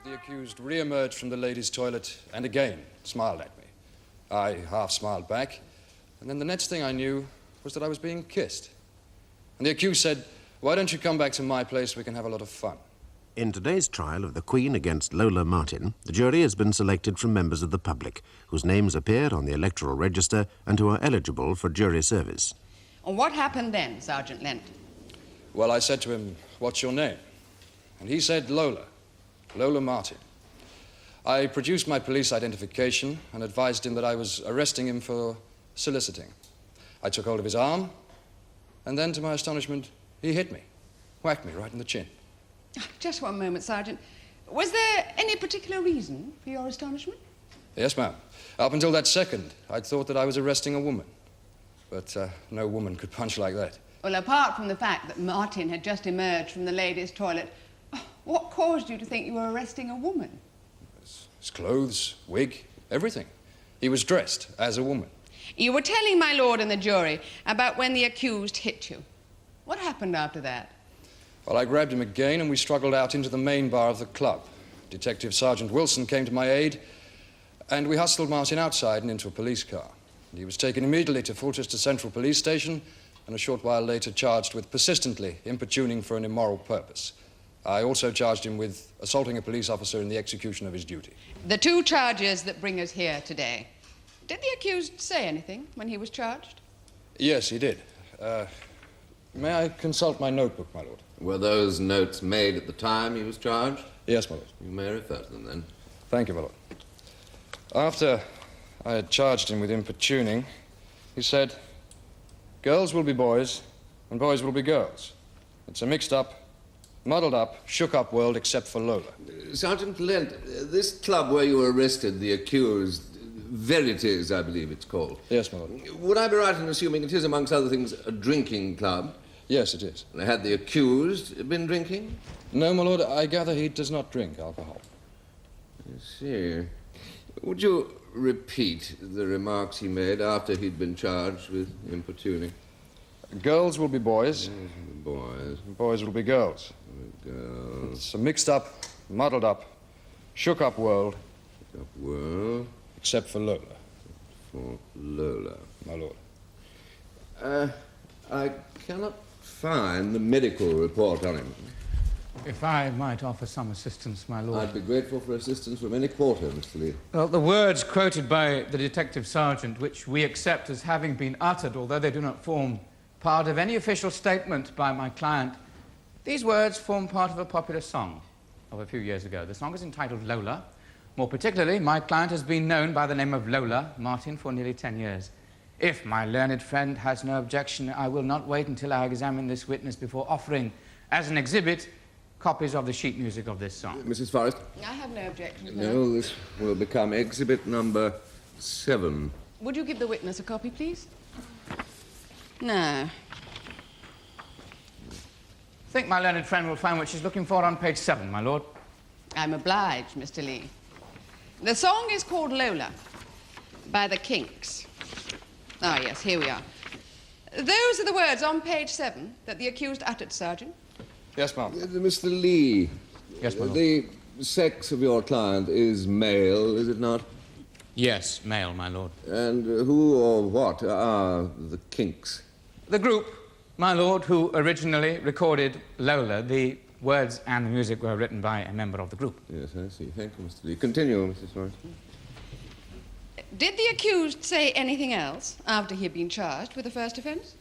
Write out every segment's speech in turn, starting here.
the accused re-emerged from the ladies' toilet and again smiled at me. I half smiled back, and then the next thing I knew was that I was being kissed. And the accused said, "Why don't you come back to my place? We can have a lot of fun." In today's trial of the Queen against Lola Martin, the jury has been selected from members of the public, whose names appear on the electoral register and who are eligible for jury service. And what happened then, Sergeant Lent? Well, I said to him, "What's your name?" And he said, Lola Martin. I produced my police identification and advised him that I was arresting him for soliciting. I took hold of his arm, and then, to my astonishment, he hit me, whacked me right in the chin. Just one moment, Sergeant. Was there any particular reason for your astonishment? Yes, ma'am. Up until that second, I'd thought that I was arresting a woman. But no woman could punch like that. Well, apart from the fact that Martin had just emerged from the ladies' toilet, what caused you to think you were arresting a woman? His clothes, wig, everything. He was dressed as a woman. You were telling my lord and the jury about when the accused hit you. What happened after that? Well, I grabbed him again and we struggled out into the main bar of the club. Detective Sergeant Wilson came to my aid and we hustled Martin outside and into a police car. He was taken immediately to Fulchester Central Police Station and a short while later charged with persistently importuning for an immoral purpose. I also charged him with assaulting a police officer in the execution of his duty. The two charges that bring us here today. Did the accused say anything when he was charged? Yes, he did. May I consult my notebook, my lord? Were those notes made at the time he was charged? Yes, my lord. You may refer to them, then. Thank you, my lord. After I had charged him with importuning, he said, "Girls will be boys, and boys will be girls. It's a mixed-up, muddled-up, shook-up world except for Lola." Sergeant Lent, this club where you were arrested, the accused, Verities, I believe it's called. Yes, my lord. Would I be right in assuming it is, amongst other things, a drinking club? Yes, it is. Had the accused been drinking? No, my lord, I gather he does not drink alcohol. I see. Would you repeat the remarks he made after he'd been charged with importuning? Girls will be boys. Boys. And boys will be girls. Girls. It's a mixed-up, muddled-up, shook-up world. Shook-up world. Except for Lola. For Lola. My lord. I cannot find the medical report on him. If I might offer some assistance, my lord. I'd be grateful for assistance from any quarter, Mr. Lee. Well, the words quoted by the detective sergeant, which we accept as having been uttered, although they do not form part of any official statement by my client, these words form part of a popular song of a few years ago. The song is entitled Lola. More particularly, my client has been known by the name of Lola Martin for nearly 10 years. If my learned friend has no objection, I will not wait until I examine this witness before offering, as an exhibit, copies of the sheet music of this song. Mrs. Forrest? I have no objection. No, this will become exhibit number 7. Would you give the witness a copy, please? No. I think my learned friend will find what she's looking for on page 7, my lord. I'm obliged, Mr. Lee. The song is called Lola by the Kinks. Ah, yes, here we are. Those are the words on page 7 that the accused uttered, Sergeant. Yes, ma'am. Mr. Lee. Yes, my lord. The sex of your client is male, is it not? Yes, male, my lord. And who or what are the Kinks? The group, my lord, who originally recorded Lola, the words and the music were written by a member of the group. Yes, I see. Thank you, Mr. Lee. Continue, Mrs. Forrest. Did the accused say anything else after he had been charged with the first offence?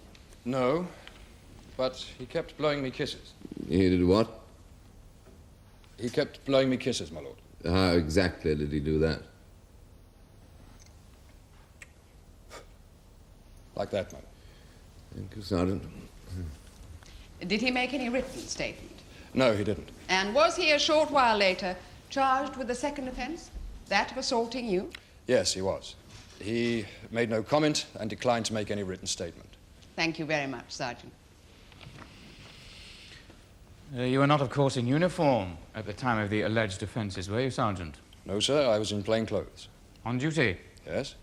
No, but he kept blowing me kisses. He did what? He kept blowing me kisses, my lord. How exactly did he do that? Like that, madam. Thank you, Sergeant. Did he make any written statement? No, he didn't. And was he a short while later charged with the second offence, that of assaulting you? Yes, he was. He made no comment and declined to make any written statement. Thank you very much, Sergeant. You were not, of course, in uniform at the time of the alleged offences, were you, Sergeant? No, sir, I was in plain clothes. On duty? Yes?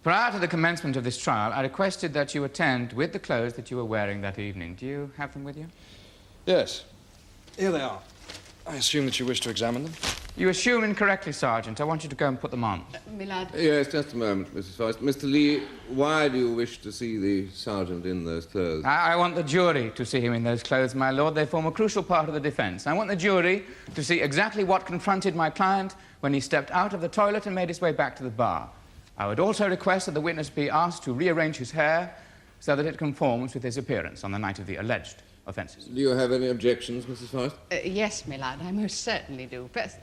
Prior to the commencement of this trial, I requested that you attend with the clothes that you were wearing that evening. Do you have them with you? Yes. Here they are. I assume that you wish to examine them? You assume incorrectly, Sergeant. I want you to go and put them on. My lad. Yes, just a moment, Mrs. Forrest. Mr. Lee, why do you wish to see the sergeant in those clothes? I want the jury to see him in those clothes, my lord. They form a crucial part of the defence. I want the jury to see exactly what confronted my client when he stepped out of the toilet and made his way back to the bar. I would also request that the witness be asked to rearrange his hair so that it conforms with his appearance on the night of the alleged offences. Do you have any objections, Mrs. Forrest? Yes, my lad, I most certainly do. First,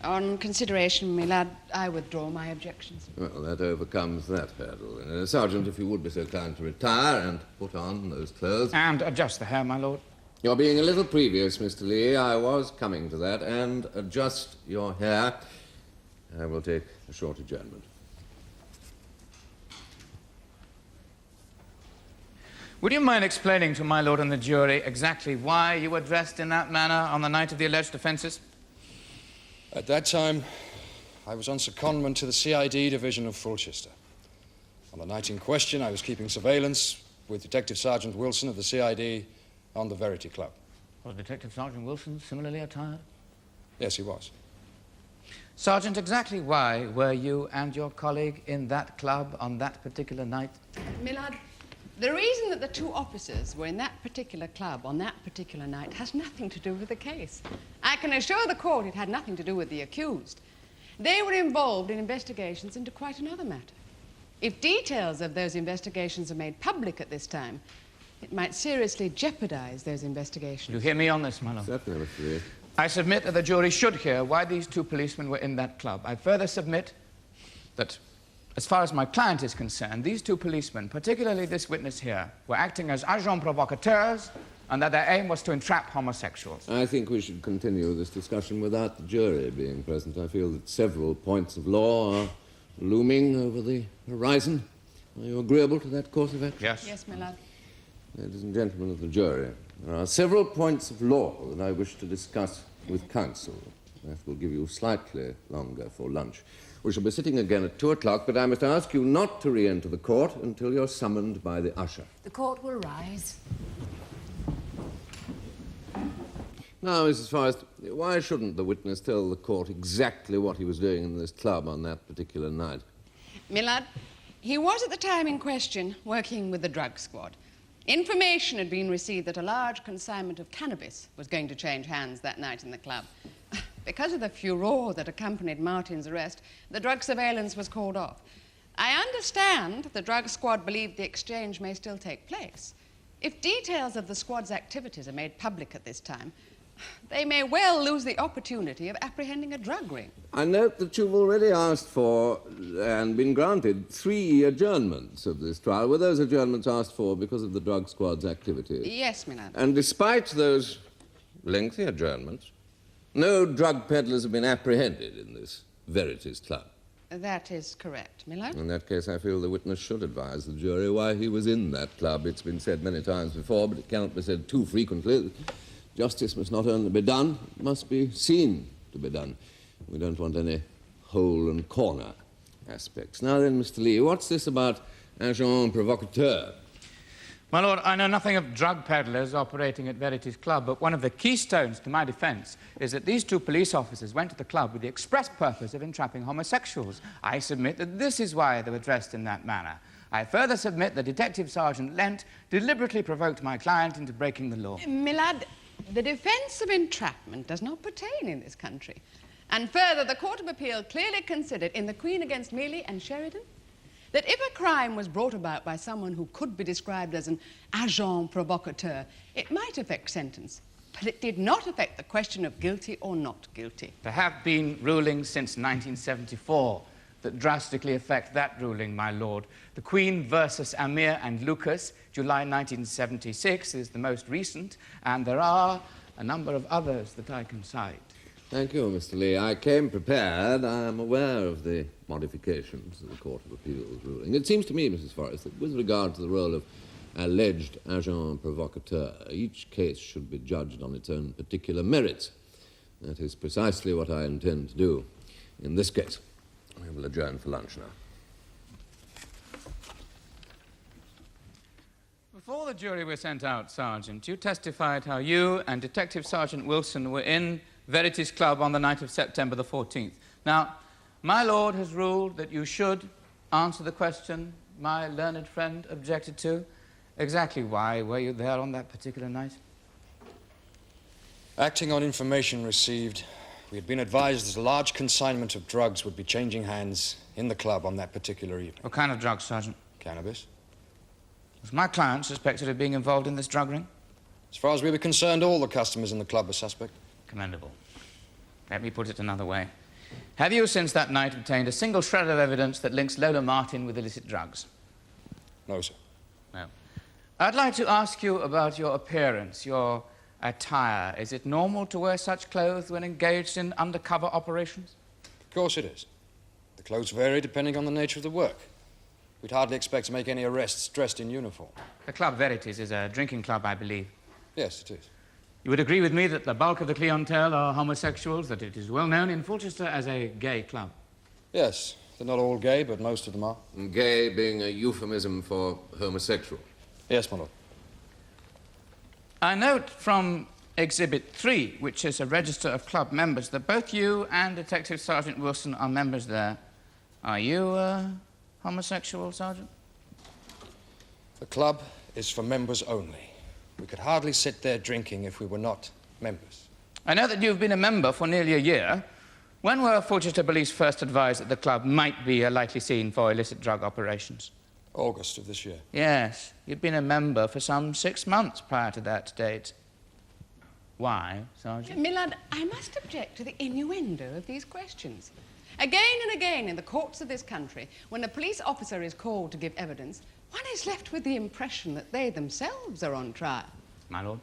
on consideration, my lad, I withdraw my objections. Well, that overcomes that hurdle. Sergeant, if you would be so kind to retire and put on those clothes. And adjust the hair, my lord. You're being a little previous, Mr. Lee. I was coming to that. And adjust your hair. I will take a short adjournment. Would you mind explaining to my lord and the jury exactly why you were dressed in that manner on the night of the alleged offences? At that time, I was on secondment to the CID division of Fulchester. On the night in question, I was keeping surveillance with Detective Sergeant Wilson of the CID on the Verity Club. Was Detective Sergeant Wilson similarly attired? Yes, he was. Sergeant, exactly why were you and your colleague in that club on that particular night? My lad, the reason that the two officers were in that particular club on that particular night has nothing to do with the case. I can assure the court it had nothing to do with the accused. They were involved in investigations into quite another matter. If details of those investigations are made public at this time, it might seriously jeopardize those investigations. You hear me on this, my lord? Certainly, Mr. Lee. I submit that the jury should hear why these two policemen were in that club. I further submit that, as far as my client is concerned, these two policemen, particularly this witness here, were acting as agents provocateurs and that their aim was to entrap homosexuals. I think we should continue this discussion without the jury being present. I feel that several points of law are looming over the horizon. Are you agreeable to that course of action? Yes. Yes, my lad. Ladies and gentlemen of the jury, there are several points of law that I wish to discuss with counsel. That will give you slightly longer for lunch. We shall be sitting again at 2 o'clock, but I must ask you not to re-enter the court until you're summoned by the usher. The court will rise. Now, Mrs. Forrest, why shouldn't the witness tell the court exactly what he was doing in this club on that particular night? My lad, he was at the time in question working with the drug squad. Information had been received that a large consignment of cannabis was going to change hands that night in the club. Because of the furore that accompanied Martin's arrest, the drug surveillance was called off. I understand the drug squad believed the exchange may still take place. If details of the squad's activities are made public at this time, they may well lose the opportunity of apprehending a drug ring. I note that you've already asked for and been granted 3 adjournments of this trial. Were those adjournments asked for because of the drug squad's activities? Yes, my lad. And despite those lengthy adjournments, no drug peddlers have been apprehended in this Verities Club. That is correct, my lad. In that case, I feel the witness should advise the jury why he was in that club. It's been said many times before, but it cannot be said too frequently. Justice must not only be done, it must be seen to be done. We don't want any hole and corner aspects. Now then, Mr. Lee, what's this about agent provocateur? My lord, I know nothing of drug peddlers operating at Verity's Club, but one of the keystones to my defence is that these two police officers went to the club with the express purpose of entrapping homosexuals. I submit that this is why they were dressed in that manner. I further submit that Detective Sergeant Lent deliberately provoked my client into breaking the law. My lad, the defence of entrapment does not pertain in this country. And further, the Court of Appeal clearly considered in the Queen against Mealy and Sheridan that if a crime was brought about by someone who could be described as an agent provocateur, it might affect sentence, but it did not affect the question of guilty or not guilty. There have been rulings since 1974 that drastically affect that ruling, my lord. The Queen versus Amir and Lucas, July 1976, is the most recent, and there are a number of others that I can cite. Thank you, Mr. Lee. I came prepared. I am aware of the modifications of the Court of Appeal's ruling. It seems to me, Mrs. Forrest, that with regard to the role of alleged agent provocateur, each case should be judged on its own particular merits. That is precisely what I intend to do in this case. We will adjourn for lunch now. Before the jury were sent out, Sergeant, you testified how you and Detective Sergeant Wilson were in Verity's Club on the night of September the 14th. Now, my lord has ruled that you should answer the question my learned friend objected to. Exactly why were you there on that particular night? Acting on information received, we had been advised that a large consignment of drugs would be changing hands in the club on that particular evening. What kind of drugs, Sergeant? Cannabis. Was my client suspected of being involved in this drug ring? As far as we were concerned, all the customers in the club were suspect. Commendable. Let me put it another way. Have you, since that night, obtained a single shred of evidence that links Lola Martin with illicit drugs? No, sir. No. I'd like to ask you about your appearance, your attire. Is it normal to wear such clothes when engaged in undercover operations? Of course it is. The clothes vary depending on the nature of the work. We'd hardly expect to make any arrests dressed in uniform. The Club Verities is a drinking club, I believe. Yes, it is. You would agree with me that the bulk of the clientele are homosexuals, that it is well known in Fulchester as a gay club? Yes, they're not all gay, but most of them are. Gay being a euphemism for homosexual. Yes, my lord. I note from Exhibit 3, which is a register of club members, that both you and Detective Sergeant Wilson are members there. Are you, homosexual, Sergeant? The club is for members only. We could hardly sit there drinking if we were not members. I know that you've been a member for nearly a year. When were Fulchester Police first advised that the club might be a likely scene for illicit drug operations? August of this year. Yes, you'd been a member for some 6 months prior to that date. Why, Sergeant? Millard, I must object to the innuendo of these questions. Again and again in the courts of this country, when a police officer is called to give evidence, one is left with the impression that they themselves are on trial. My lord,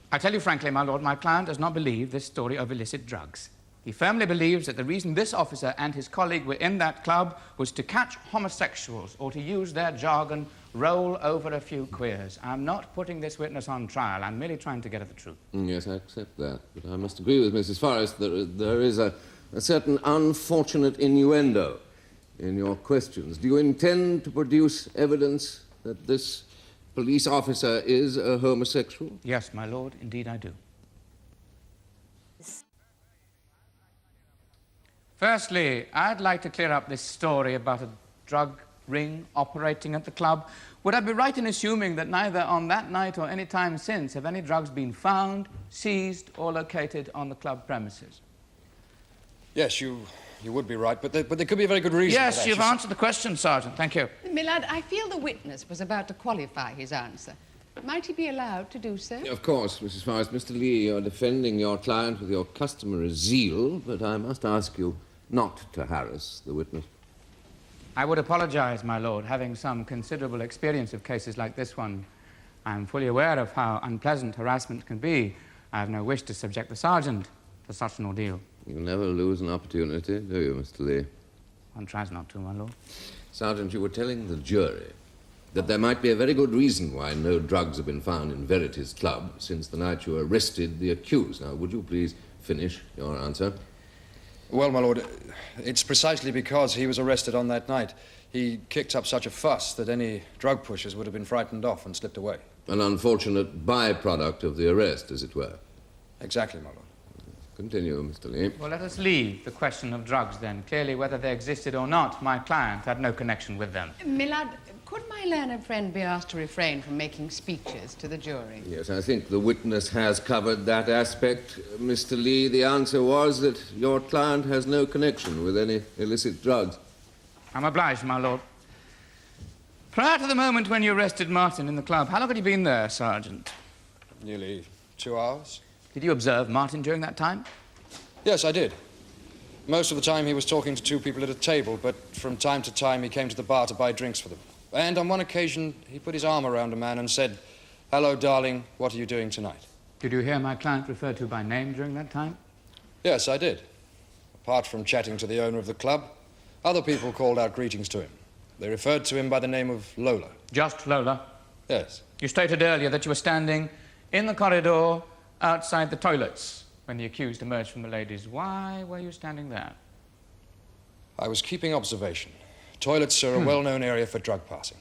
I tell you frankly, my lord, my client does not believe this story of illicit drugs. He firmly believes that the reason this officer and his colleague were in that club was to catch homosexuals, or to use their jargon, roll over a few queers. I'm not putting this witness on trial. I'm merely trying to get at the truth. Yes, I accept that. But I must agree with Mrs. Forrest that there is a certain unfortunate innuendo in your questions. Do you intend to produce evidence that this police officer is a homosexual? Yes, my lord, indeed I do. Firstly, I'd like to clear up this story about a drug ring operating at the club. Would I be right in assuming that neither on that night or any time since have any drugs been found, seized, or located on the club premises? Yes, you would be right, but there could be a very good reason for Yes, that. you've answered the question, Sergeant. Thank you. Millard, I feel the witness was about to qualify his answer. Might he be allowed to do so? Of course, Mrs. Forrest. Mr. Lee, you're defending your client with your customary zeal, but I must ask you not to harass the witness. I would apologize, my lord. Having some considerable experience of cases like this one, I'm fully aware of how unpleasant harassment can be. I have no wish to subject the sergeant to such an ordeal. You never lose an opportunity, do you, Mr. Lee? One tries not to, my lord. Sergeant, you were telling the jury that there might be a very good reason why no drugs have been found in Verity's Club since the night you arrested the accused. Now, would you please finish your answer? Well, my lord, it's precisely because he was arrested on that night. He kicked up such a fuss that any drug pushers would have been frightened off and slipped away. An unfortunate byproduct of the arrest, as it were. Exactly, my lord. Continue, Mr. Lee. Well, let us leave the question of drugs, then. Clearly, whether they existed or not, my client had no connection with them. Millard, could my learned friend be asked to refrain from making speeches to the jury? Yes, I think the witness has covered that aspect. Mr. Lee, the answer was that your client has no connection with any illicit drugs. I'm obliged, my lord. Prior to the moment when you arrested Martin in the club, how long had he been there, Sergeant? Nearly 2 hours. Did you observe Martin during that time? Yes, I did. Most of the time he was talking to two people at a table, but from time to time he came to the bar to buy drinks for them. And on one occasion he put his arm around a man and said, "Hello, darling, what are you doing tonight?" Did you hear my client referred to by name during that time? Yes, I did. Apart from chatting to the owner of the club, other people called out greetings to him. They referred to him by the name of Lola. Just Lola? Yes. You stated earlier that you were standing in the corridor outside the toilets when the accused emerged from the ladies. Why were you standing there? I was keeping observation. Toilets are a well-known area for drug passing.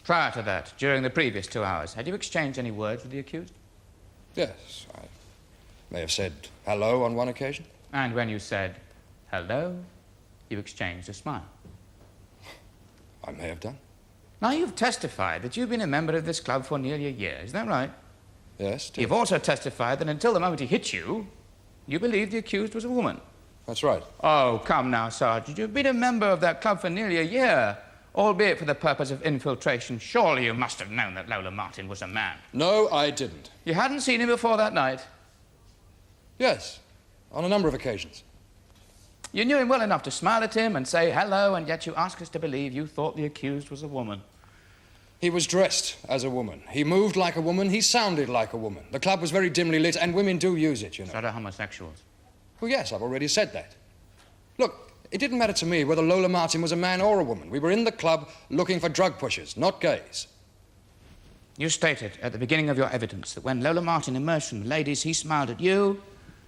Prior to that, during the previous 2 hours, had you exchanged any words with the accused? Yes, I may have said hello on one occasion. And when you said hello, you exchanged a smile. I may have done. Now, you've testified that you've been a member of this club for nearly a year. Is that right? Yes, You've also testified that until the moment he hit you, you believed the accused was a woman. That's right. Oh, come now, Sergeant. You've been a member of that club for nearly a year, albeit for the purpose of infiltration. Surely you must have known that Lola Martin was a man. No, I didn't. You hadn't seen him before that night? Yes, on a number of occasions. You knew him well enough to smile at him and say hello, and yet you ask us to believe you thought the accused was a woman. He was dressed as a woman. He moved like a woman. He sounded like a woman. The club was very dimly lit, and women do use it, you know. So do homosexuals. Well, yes, I've already said that. Look, it didn't matter to me whether Lola Martin was a man or a woman. We were in the club looking for drug pushers, not gays. You stated at the beginning of your evidence that when Lola Martin emerged from the ladies, he smiled at you,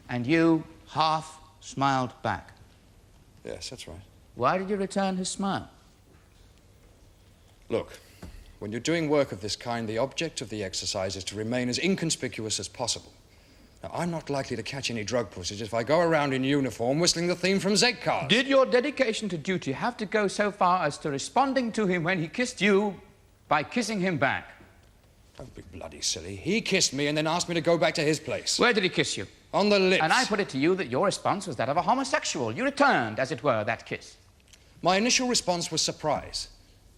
and you half smiled back. Yes, that's right. Why did you return his smile? Look, when you're doing work of this kind, the object of the exercise is to remain as inconspicuous as possible. Now, I'm not likely to catch any drug pushers if I go around in uniform whistling the theme from Z-Cars. Did your dedication to duty have to go so far as to responding to him when he kissed you by kissing him back? Don't be bloody silly. He kissed me and then asked me to go back to his place. Where did he kiss you? On the lips. And I put it to you that your response was that of a homosexual. You returned, as it were, that kiss. My initial response was surprise.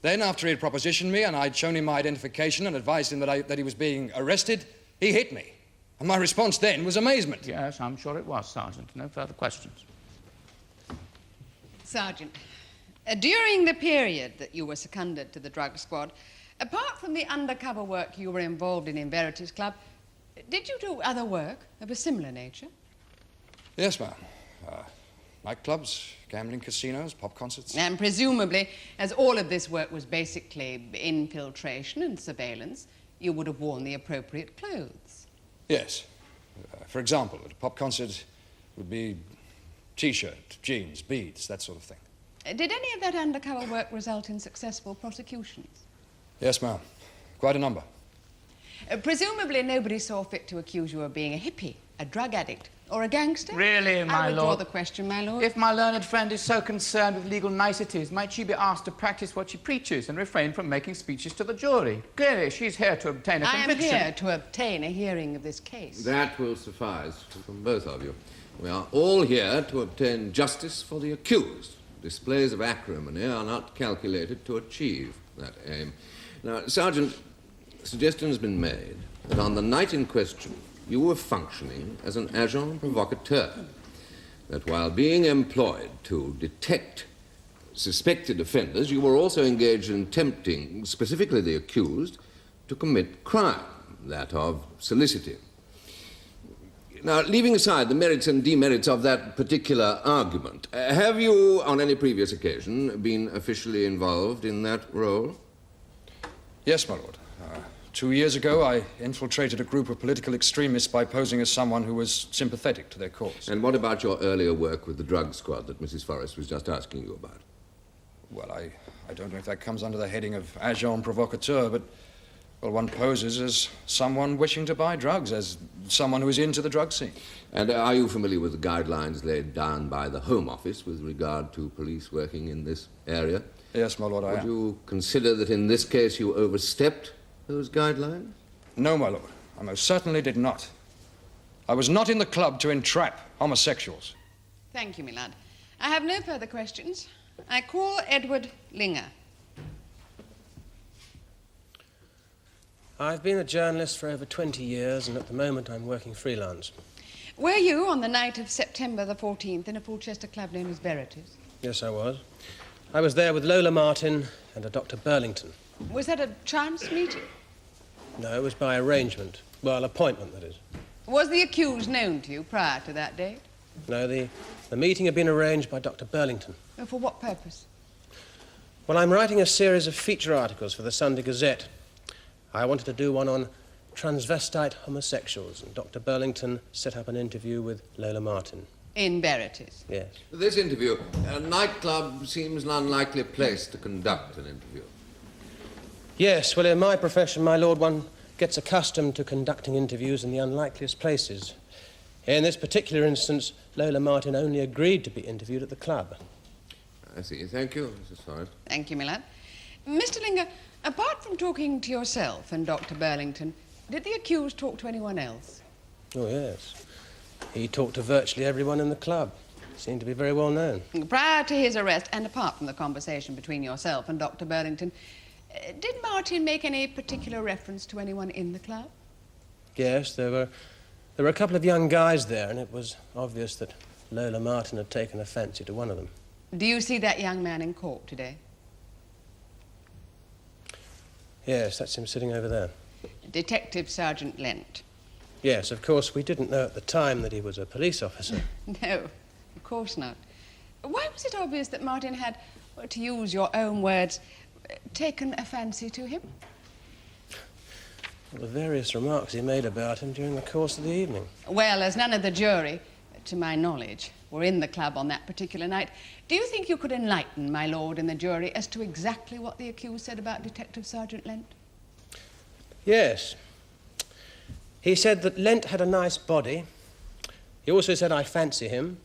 Then, after he had propositioned me and I'd shown him my identification and advised him that he was being arrested, he hit me. And my response then was amazement. Yes, I'm sure it was, Sergeant. No further questions. Sergeant, during the period that you were seconded to the drug squad, apart from the undercover work you were involved in Verity's Club, did you do other work of a similar nature? Yes, ma'am. Nightclubs, gambling casinos, pop concerts. And presumably, as all of this work was basically infiltration and surveillance, you would have worn the appropriate clothes. Yes. For example, at a pop concert, it would be T-shirt, jeans, beads, that sort of thing. Did any of that undercover work result in successful prosecutions? Yes, ma'am. Quite a number. Presumably, nobody saw fit to accuse you of being a hippie, a drug addict, or a gangster? Really, my I lord? withdraw the question, my lord. If my learned friend is so concerned with legal niceties, might she be asked to practice what she preaches and refrain from making speeches to the jury? Clearly, she's here to obtain a conviction. I am here to obtain a hearing of this case. That will suffice from both of you. We are all here to obtain justice for the accused. Displays of acrimony are not calculated to achieve that aim. Now, Sergeant, a suggestion has been made that on the night in question, you were functioning as an agent provocateur, that while being employed to detect suspected offenders, you were also engaged in tempting, specifically the accused, to commit crime, that of soliciting. Now, leaving aside the merits and demerits of that particular argument, have you, on any previous occasion, been officially involved in that role? Yes, my lord. 2 years ago, I infiltrated a group of political extremists by posing as someone who was sympathetic to their cause. And what about your earlier work with the drug squad that Mrs. Forrest was just asking you about? Well, I don't know if that comes under the heading of agent provocateur, but, well, one poses as someone wishing to buy drugs, as someone who is into the drug scene. And are you familiar with the guidelines laid down by the Home Office with regard to police working in this area? Yes, my lord, I am. Would you consider that in this case you overstepped those guidelines? No, my lord. I most certainly did not. I was not in the club to entrap homosexuals. Thank you, my lad. I have no further questions. I call Edward Linger. I've been a journalist for over 20 years, and at the moment I'm working freelance. Were you on the night of September the 14th in a Fulchester club known as Verity's? Yes, I was. I was there with Lola Martin and a Dr. Burlington. Was that a chance meeting? No, it was by arrangement. Well, appointment, that is. Was the accused known to you prior to that date? No, the meeting had been arranged by Dr. Burlington. Oh, for what purpose? Well, I'm writing a series of feature articles for the Sunday Gazette. I wanted to do one on transvestite homosexuals, and Dr. Burlington set up an interview with Lola Martin. In Verity's? Yes. This interview, a nightclub seems an unlikely place to conduct an interview. Yes, well, in my profession, my lord, one gets accustomed to conducting interviews in the unlikeliest places. In this particular instance, Lola Martin only agreed to be interviewed at the club. I see. Thank you, Mrs. Forrest. Thank you, my lad. Mr. Linger, apart from talking to yourself and Dr. Burlington, did the accused talk to anyone else? Oh, yes. He talked to virtually everyone in the club. Seemed to be very well known. Prior to his arrest, and apart from the conversation between yourself and Dr. Burlington, did Martin make any particular reference to anyone in the club? Yes, there were a couple of young guys there, and it was obvious that Lola Martin had taken a fancy to one of them. Do you see that young man in court today? Yes, that's him sitting over there. Detective Sergeant Lent. Yes, of course, we didn't know at the time that he was a police officer. No, of course not. Why was it obvious that Martin had, well, to use your own words, taken a fancy to him? Well, the various remarks he made about him during the course of the evening. Well, as none of the jury, to my knowledge, were in the club on that particular night, do you think you could enlighten my lord and the jury as to exactly what the accused said about Detective Sergeant Lent? Yes. He said that Lent had a nice body. He also said, I fancy him.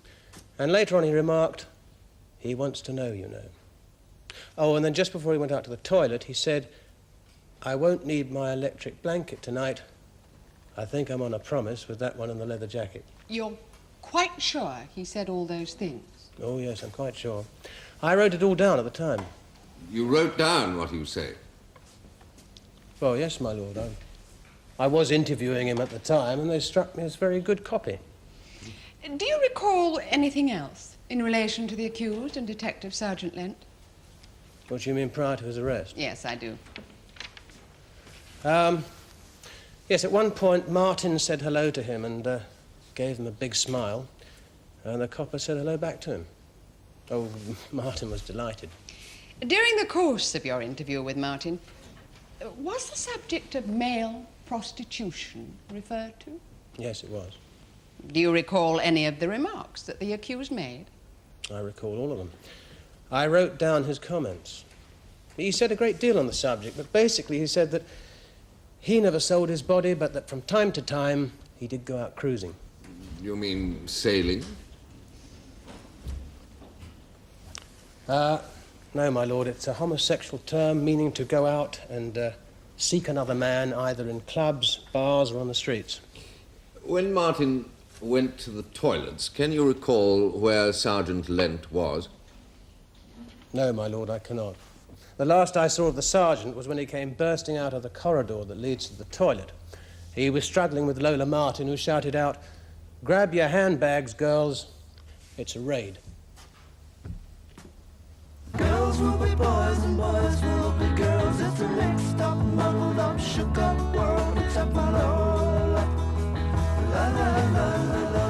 And later on he remarked, he wants to know, you know. Oh, and then just before he went out to the toilet, he said, I won't need my electric blanket tonight. I think I'm on a promise with that one in the leather jacket. You're quite sure he said all those things? Oh, yes, I'm quite sure. I wrote it all down at the time. You wrote down what he was saying? Well, yes, my lord. I was interviewing him at the time, and they struck me as very good copy. Do you recall anything else in relation to the accused and Detective Sergeant Lent? What do you mean, prior to his arrest? Yes, I do. Yes, at one point, Martin said hello to him and gave him a big smile, and the copper said hello back to him. Oh, Martin was delighted. During the course of your interview with Martin, was the subject of male prostitution referred to? Yes, it was. Do you recall any of the remarks that the accused made? I recall all of them. I wrote down his comments. He said a great deal on the subject, but basically he said that he never sold his body, but that from time to time he did go out cruising. You mean sailing? No, my lord, it's a homosexual term meaning to go out and seek another man either in clubs, bars, or on the streets. When Martin went to the toilets, can you recall where Sergeant Lent was? No, my lord, I cannot. The last I saw of the sergeant was when he came bursting out of the corridor that leads to the toilet. He was struggling with Lola Martin, who shouted out, "Grab your handbags, girls. It's a raid." Girls will be boys and boys will be girls. It's a mixed up, muddled up, shook up world. Except for Lola. La la la la la.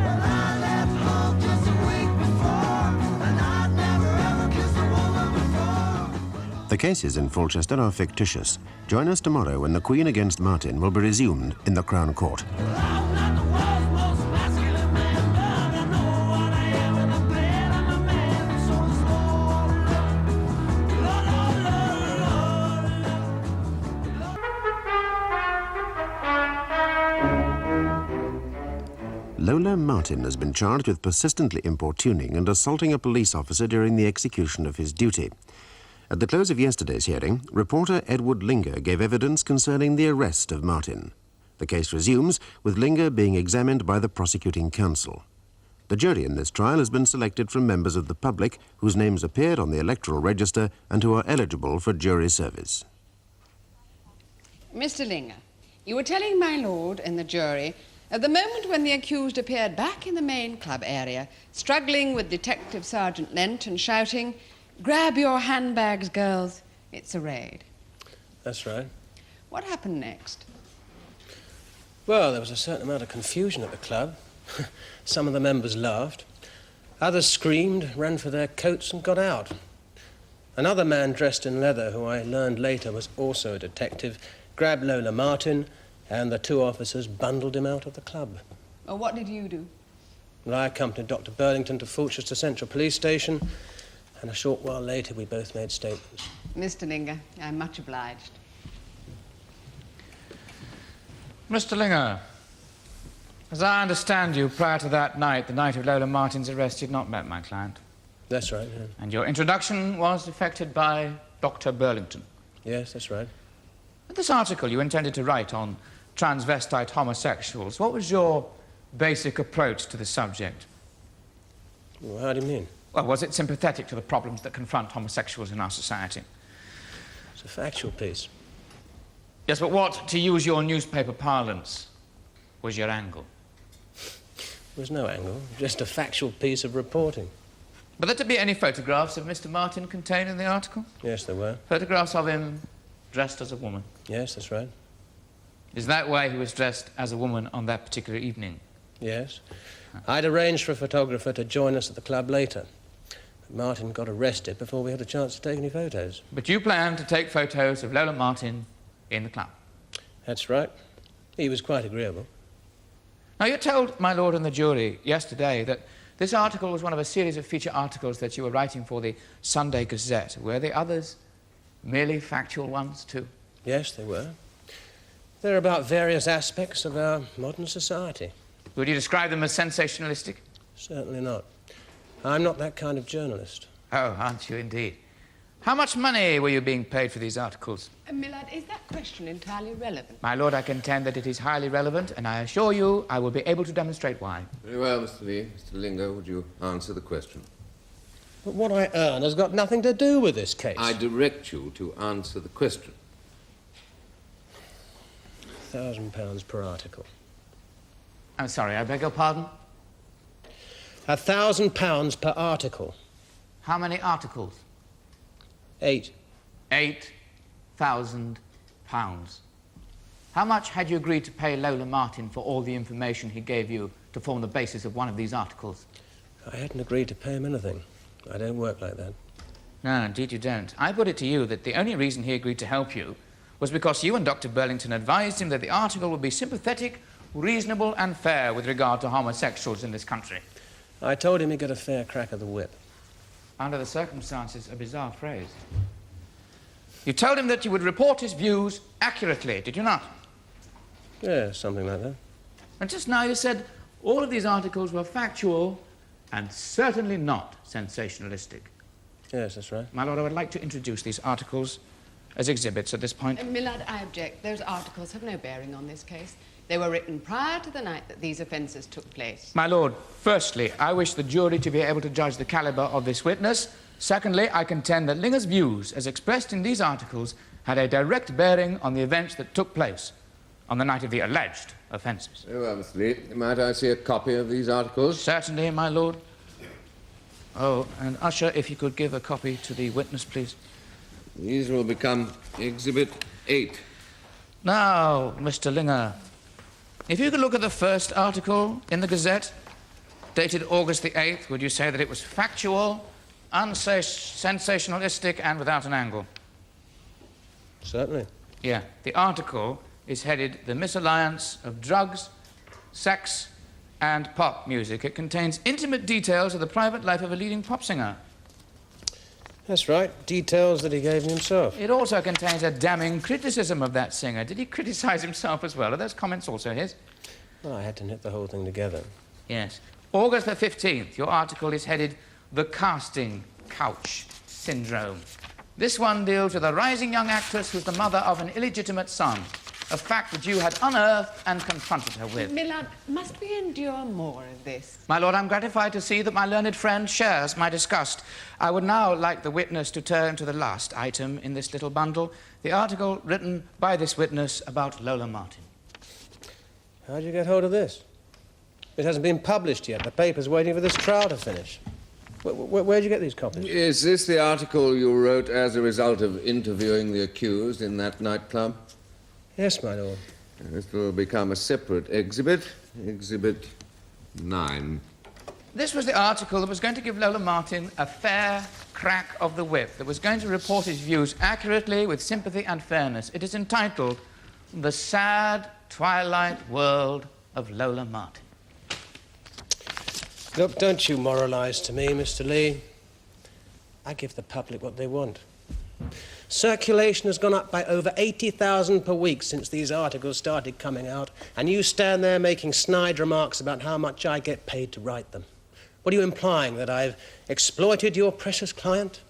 Well, I left home just a week before, and I'd never ever kissed a woman before. The cases in Fulchester are fictitious. Join us tomorrow when The Queen against Martin will be resumed in the Crown Court. I'm not the world's most masculine man, but I know what I am, and I'm glad I'm a man, so it's la la la la la. Lola Martin has been charged with persistently importuning and assaulting a police officer during the execution of his duty. At the close of yesterday's hearing, reporter Edward Linger gave evidence concerning the arrest of Martin. The case resumes, with Linger being examined by the prosecuting counsel. The jury in this trial has been selected from members of the public whose names appeared on the electoral register and who are eligible for jury service. Mr. Linger, you were telling my lord and the jury at the moment when the accused appeared back in the main club area, struggling with Detective Sergeant Lent and shouting, "Grab your handbags, girls. It's a raid." That's right. What happened next? Well, there was a certain amount of confusion at the club. Some of the members laughed. Others screamed, ran for their coats and got out. Another man dressed in leather, who I learned later was also a detective, grabbed Lola Martin, and the two officers bundled him out of the club. Well, what did you do? Well, I accompanied Dr. Burlington to Fulchester Central Police Station. And a short while later, we both made statements. Mr. Linger, I'm much obliged. Mr. Linger, as I understand you, prior to that night, the night of Lola Martin's arrest, you'd not met my client. That's right, yeah. And your introduction was effected by Dr. Burlington. Yes, that's right. With this article you intended to write on transvestite homosexuals, what was your basic approach to the subject? Well, how do you mean? Well, was it sympathetic to the problems that confront homosexuals in our society? It's a factual piece. Yes, but what, to use your newspaper parlance, was your angle? There was no angle, just a factual piece of reporting. Were there to be any photographs of Mr. Martin contained in the article? Yes, there were. Photographs of him dressed as a woman? Yes, that's right. Is that why he was dressed as a woman on that particular evening? Yes. I'd arranged for a photographer to join us at the club later. But Martin got arrested before we had a chance to take any photos. But you planned to take photos of Lola Martin in the club? That's right. He was quite agreeable. Now, you told my lord and the jury yesterday that this article was one of a series of feature articles that you were writing for the Sunday Gazette. Were the others merely factual ones, too? Yes, they were. They're about various aspects of our modern society. Would you describe them as sensationalistic? Certainly not. I'm not that kind of journalist. Oh, aren't you indeed? How much money were you being paid for these articles? Millard, is that question entirely relevant? My lord, I contend that it is highly relevant, and I assure you I will be able to demonstrate why. Very well, Mr. Lee. Mr. Linger, would you answer the question? But what I earn has got nothing to do with this case. I direct you to answer the question. £1,000 per article. I'm sorry, I beg your pardon? £1,000 per article. How many articles? 8. £8,000. How much had you agreed to pay Lola Martin for all the information he gave you to form the basis of one of these articles? I hadn't agreed to pay him anything. I don't work like that. No, indeed you don't. I put it to you that the only reason he agreed to help you was because you and Dr. Burlington advised him that the article would be sympathetic, reasonable and fair with regard to homosexuals in this country. I told him he'd get a fair crack of the whip. Under the circumstances, a bizarre phrase. You told him that you would report his views accurately, did you not? Yeah, something like that. And just now you said all of these articles were factual and certainly not sensationalistic. Yes, that's right. My lord, I would like to introduce these articles as exhibits at this point. Millard, I object. Those articles have no bearing on this case. They were written prior to the night that these offences took place. My lord, firstly, I wish the jury to be able to judge the calibre of this witness. Secondly, I contend that Linger's views, as expressed in these articles, had a direct bearing on the events that took place on the night of the alleged offences. Very well, Mr. Lee. Might I see a copy of these articles? Certainly, my lord. Oh, and Usher, if you could give a copy to the witness, please. These will become Exhibit 8. Now, Mr. Linger, if you could look at the first article in the Gazette, dated August the 8th, would you say that it was factual, sensationalistic, and without an angle? Certainly. Yeah. The article is headed The Misalliance of Drugs, Sex, and Pop Music. It contains intimate details of the private life of a leading pop singer. That's right. Details that he gave me himself. It also contains a damning criticism of that singer. Did he criticize himself as well? Are those comments also his? Well, I had to knit the whole thing together. Yes. August the 15th, your article is headed The Casting Couch Syndrome. This one deals with a rising young actress who's the mother of an illegitimate son, a fact that you had unearthed and confronted her with. Millard, must we endure more of this? My lord, I'm gratified to see that my learned friend shares my disgust. I would now like the witness to turn to the last item in this little bundle, the article written by this witness about Lola Martin. How'd you get hold of this? It hasn't been published yet. The paper's waiting for this trial to finish. Where'd you get these copies? Is this the article you wrote as a result of interviewing the accused in that nightclub? Yes, my lord. This will become a separate exhibit, Exhibit 9. This was the article that was going to give Lola Martin a fair crack of the whip, that was going to report his views accurately with sympathy and fairness. It is entitled The Sad Twilight World of Lola Martin. Look, don't you moralise to me, Mr. Lee. I give the public what they want. Circulation has gone up by over 80,000 per week since these articles started coming out, and you stand there making snide remarks about how much I get paid to write them. What are you implying, that I've exploited your precious client?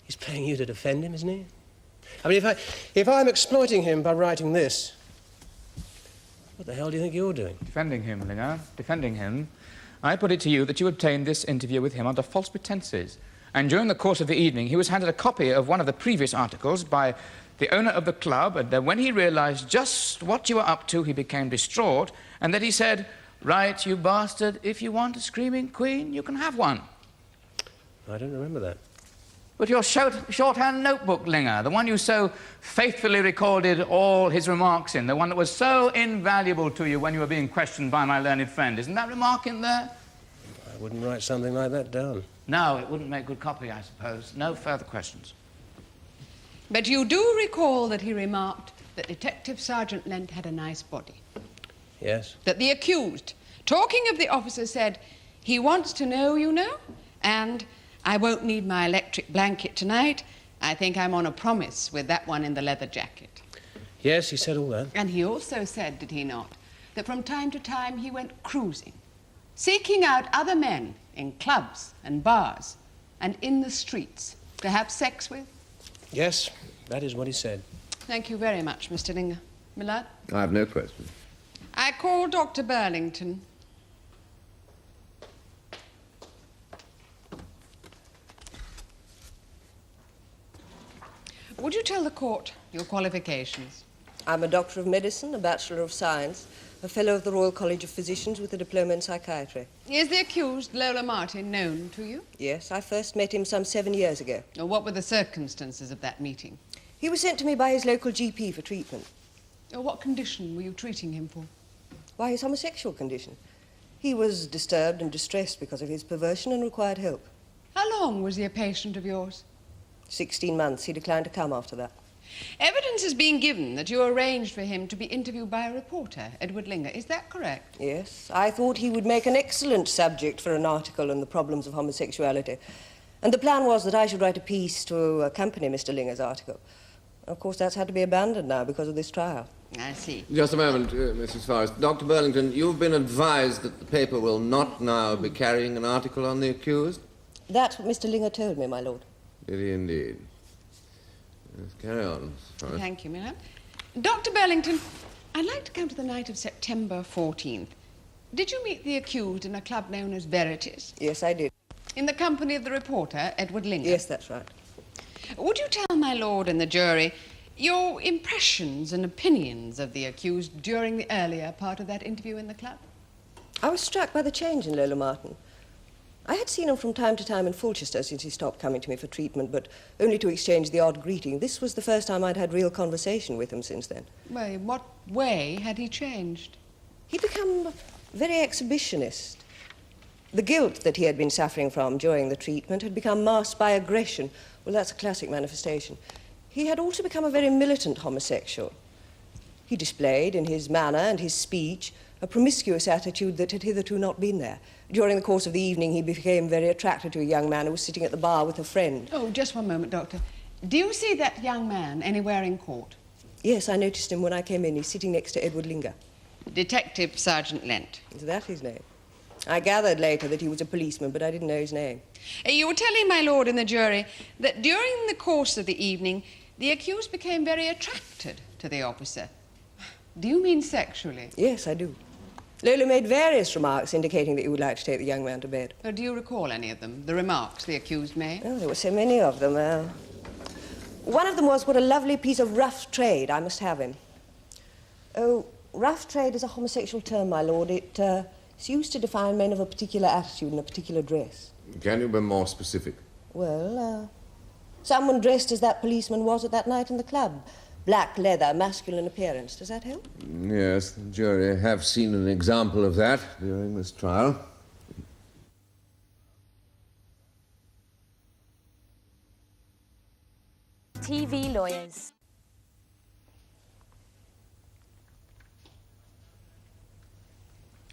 He's paying you to defend him, isn't he? I mean, if I'm exploiting him by writing this, what the hell do you think you're doing? Defending him, Linger, defending him. I put it to you that you obtained this interview with him under false pretenses. And during the course of the evening, he was handed a copy of one of the previous articles by the owner of the club, and then when he realized just what you were up to, he became distraught, and then he said, "Right, you bastard, if you want a screaming queen, you can have one." I don't remember that. But your shorthand notebook, Linger, the one you so faithfully recorded all his remarks in, the one that was so invaluable to you when you were being questioned by my learned friend, isn't that remark in there? I wouldn't write something like that down. No, it wouldn't make good copy, I suppose. No further questions. But you do recall that he remarked that Detective Sergeant Lent had a nice body. Yes? That the accused, talking of the officer, said, "He wants to know, you know, and I won't need my electric blanket tonight. I think I'm on a promise with that one in the leather jacket." Yes, he said all that. And he also said, did he not, that from time to time he went cruising, seeking out other men in clubs and bars and in the streets to have sex with? Yes, that is what he said. Thank you very much, Mr. Linger. Millard? I have no question. I call Dr. Burlington. Would you tell the court your qualifications? I'm a Doctor of Medicine, a Bachelor of Science, a Fellow of the Royal College of Physicians with a diploma in psychiatry. Is the accused, Lola Martin, known to you? Yes, I first met him some 7 years ago. Or what were the circumstances of that meeting? He was sent to me by his local GP for treatment. Or what condition were you treating him for? Why, his homosexual condition. He was disturbed and distressed because of his perversion and required help. How long was he a patient of yours? 16 months. He declined to come after that. Evidence is being given that you arranged for him to be interviewed by a reporter, Edward Linger. Is that correct? Yes, I thought he would make an excellent subject for an article on the problems of homosexuality. And the plan was that I should write a piece to accompany Mr. Linger's article. Of course, that's had to be abandoned now because of this trial. I see. Just a moment, Mrs. Forrest. Dr. Burlington, you've been advised that the paper will not now be carrying an article on the accused? That's what Mr. Linger told me, my lord. Did he indeed? Yes, carry on, Mrs. Forrest. Thank you, Miller. Dr. Burlington, I'd like to come to the night of September 14th. Did you meet the accused in a club known as Verities? Yes, I did. In the company of the reporter, Edward Linger? Yes, that's right. Would you tell my lord and the jury your impressions and opinions of the accused during the earlier part of that interview in the club? I was struck by the change in Lola Martin. I had seen him from time to time in Fulchester since he stopped coming to me for treatment, but only to exchange the odd greeting. This was the first time I'd had real conversation with him since then. Well, in what way had he changed? He'd become very exhibitionist. The guilt that he had been suffering from during the treatment had become masked by aggression. Well, that's a classic manifestation. He had also become a very militant homosexual. He displayed, in his manner and his speech, a promiscuous attitude that had hitherto not been there. During the course of the evening, he became very attracted to a young man who was sitting at the bar with a friend. Oh, just one moment, Doctor. Do you see that young man anywhere in court? Yes, I noticed him when I came in. He's sitting next to Edward Linger. Detective Sergeant Lent. Is that his name? I gathered later that he was a policeman, but I didn't know his name. You were telling my lord and the jury that during the course of the evening, the accused became very attracted to the officer. Do you mean sexually? Yes, I do. Lola made various remarks indicating that he would like to take the young man to bed. Do you recall any of them, the remarks the accused made? Oh, there were so many of them. One of them was, what a lovely piece of rough trade. I must have him. Oh, rough trade is a homosexual term, my lord. It's used to define men of a particular attitude and a particular dress. Can you be more specific? Well, someone dressed as that policeman was at that night in the club. Black leather, masculine appearance. Does that help? Yes, the jury have seen an example of that during this trial. TV lawyers.